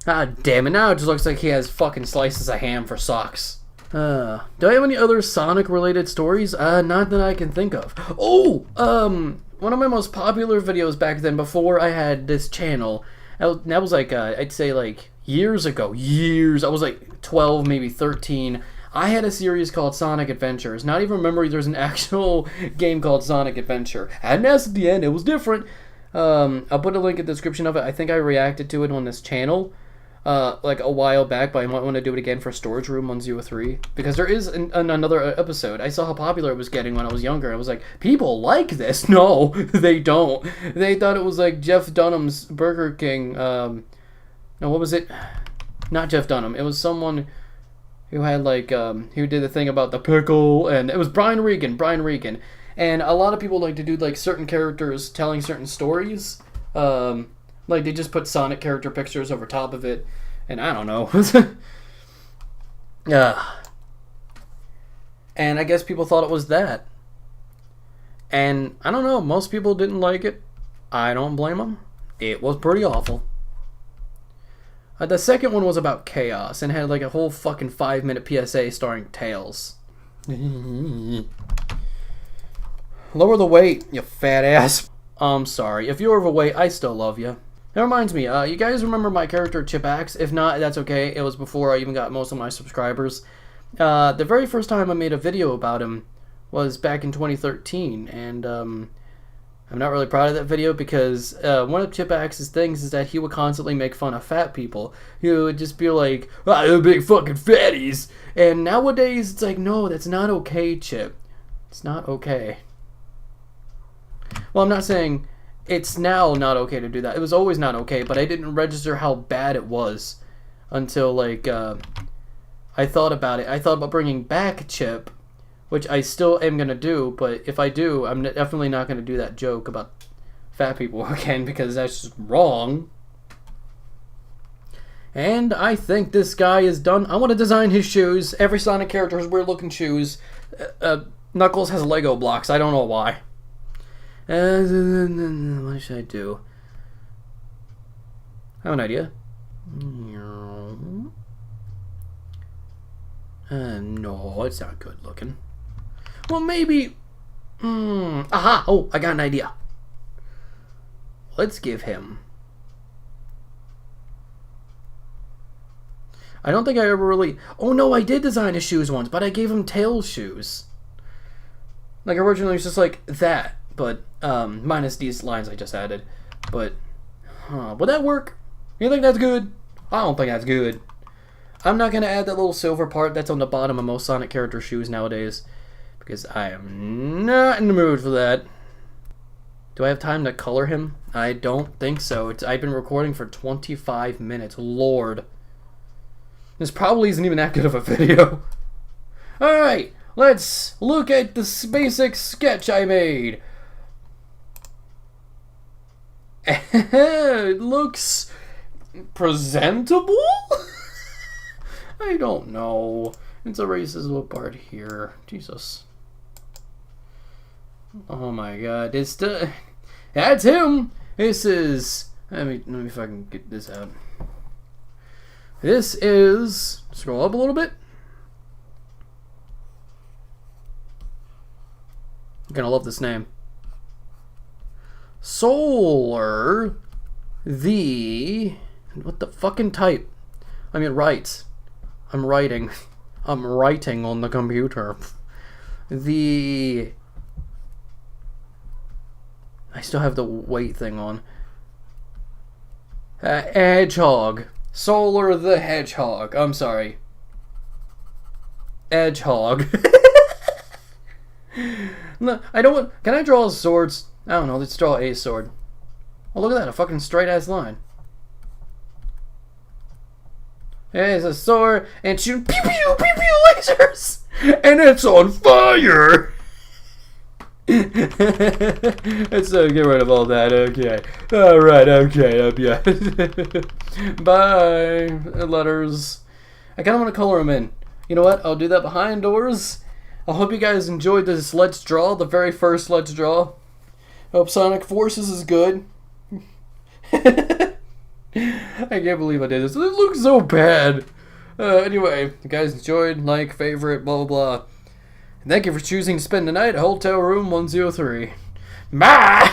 Ah, damn it. Now it just looks like he has fucking slices of ham for socks. Do I have any other Sonic-related stories? Not that I can think of. Oh, one of my most popular videos back then, before I had this channel, that was like, I'd say like years ago. Years. I was like 12, maybe 13. I had a series called Sonic Adventures. Not even remembering there's an actual game called Sonic Adventure. And as at the end, it was different. I'll put a link in the description of it. I think I reacted to it on this channel. Like a while back, but I might want to do it again for Storage Room 103, because there is another episode. I saw how popular it was getting when I was younger. I was like, people like this. No, they don't. They thought it was like Jeff Dunham's Burger King. No, what was it? Not Jeff Dunham. It was someone who had like who did the thing about the pickle, and it was Brian Regan. And a lot of people like to do like certain characters telling certain stories. Like, they just put Sonic character pictures over top of it, and I don't know. And I guess people thought it was that. And, I don't know, most people didn't like it. I don't blame them. It was pretty awful. The second one was about chaos, and had like a whole fucking 5-minute PSA starring Tails. Lower the weight, you fat ass. I'm sorry. If you're overweight, I still love you. That reminds me, you guys remember my character Chip-Axe? If not, that's okay. It was before I even got most of my subscribers. The very first time I made a video about him was back in 2013, and I'm not really proud of that video because one of Chip-Axe's things is that he would constantly make fun of fat people. He would just be like, "Ah, they're big fucking fatties." And nowadays, it's like, no, that's not okay, Chip. It's not okay. Well, I'm not saying it's now not okay to do that. It was always not okay, but I didn't register how bad it was until, like, I thought about it. I thought about bringing back Chip, which I still am going to do, but if I do, I'm definitely not going to do that joke about fat people again, because that's just wrong. And I think this guy is done. I want to design his shoes. Every Sonic character has weird-looking shoes. Knuckles has Lego blocks. I don't know why. What should I do? I have an idea. No, it's not good looking. Well, maybe... aha! Oh, I got an idea. Let's give him... I don't think I ever really... Oh, no, I did design his shoes once, but I gave him tail shoes. Like, originally it was just like that, but, minus these lines I just added. But, would that work? You think that's good? I don't think that's good. I'm not going to add that little silver part that's on the bottom of most Sonic character shoes nowadays, because I am not in the mood for that. Do I have time to color him? I don't think so. I've been recording for 25 minutes. Lord. This probably isn't even that good of a video. Alright, let's look at this basic sketch I made. It looks presentable? I don't know. It's erase this little part here. Jesus. Oh my god. That's him! This is... Let me fucking get this out. This is... Scroll up a little bit. I'm gonna love this name. Solar... The... What the fucking type? I mean, write. I'm writing. I'm writing on the computer. The... I still have the weight thing on. Hedgehog. Solar the Hedgehog. I'm sorry. Hedgehog. No, I don't want... Can I draw swords? I don't know. Let's draw a sword. Oh, look at that. A fucking straight-ass line. There's a sword and shoot pew pew pew pew lasers! And it's on fire! Let's get rid of all that, okay. Alright, okay, yeah. Bye, letters. I kind of want to color them in. You know what? I'll do that behind doors. I hope you guys enjoyed this Let's Draw, the very first Let's Draw. I hope Sonic Forces is good. I can't believe I did this. It looks so bad. Anyway, if you guys enjoyed, like, favorite, blah, blah, blah. And thank you for choosing to spend the night at Hotel Room 103. Bye!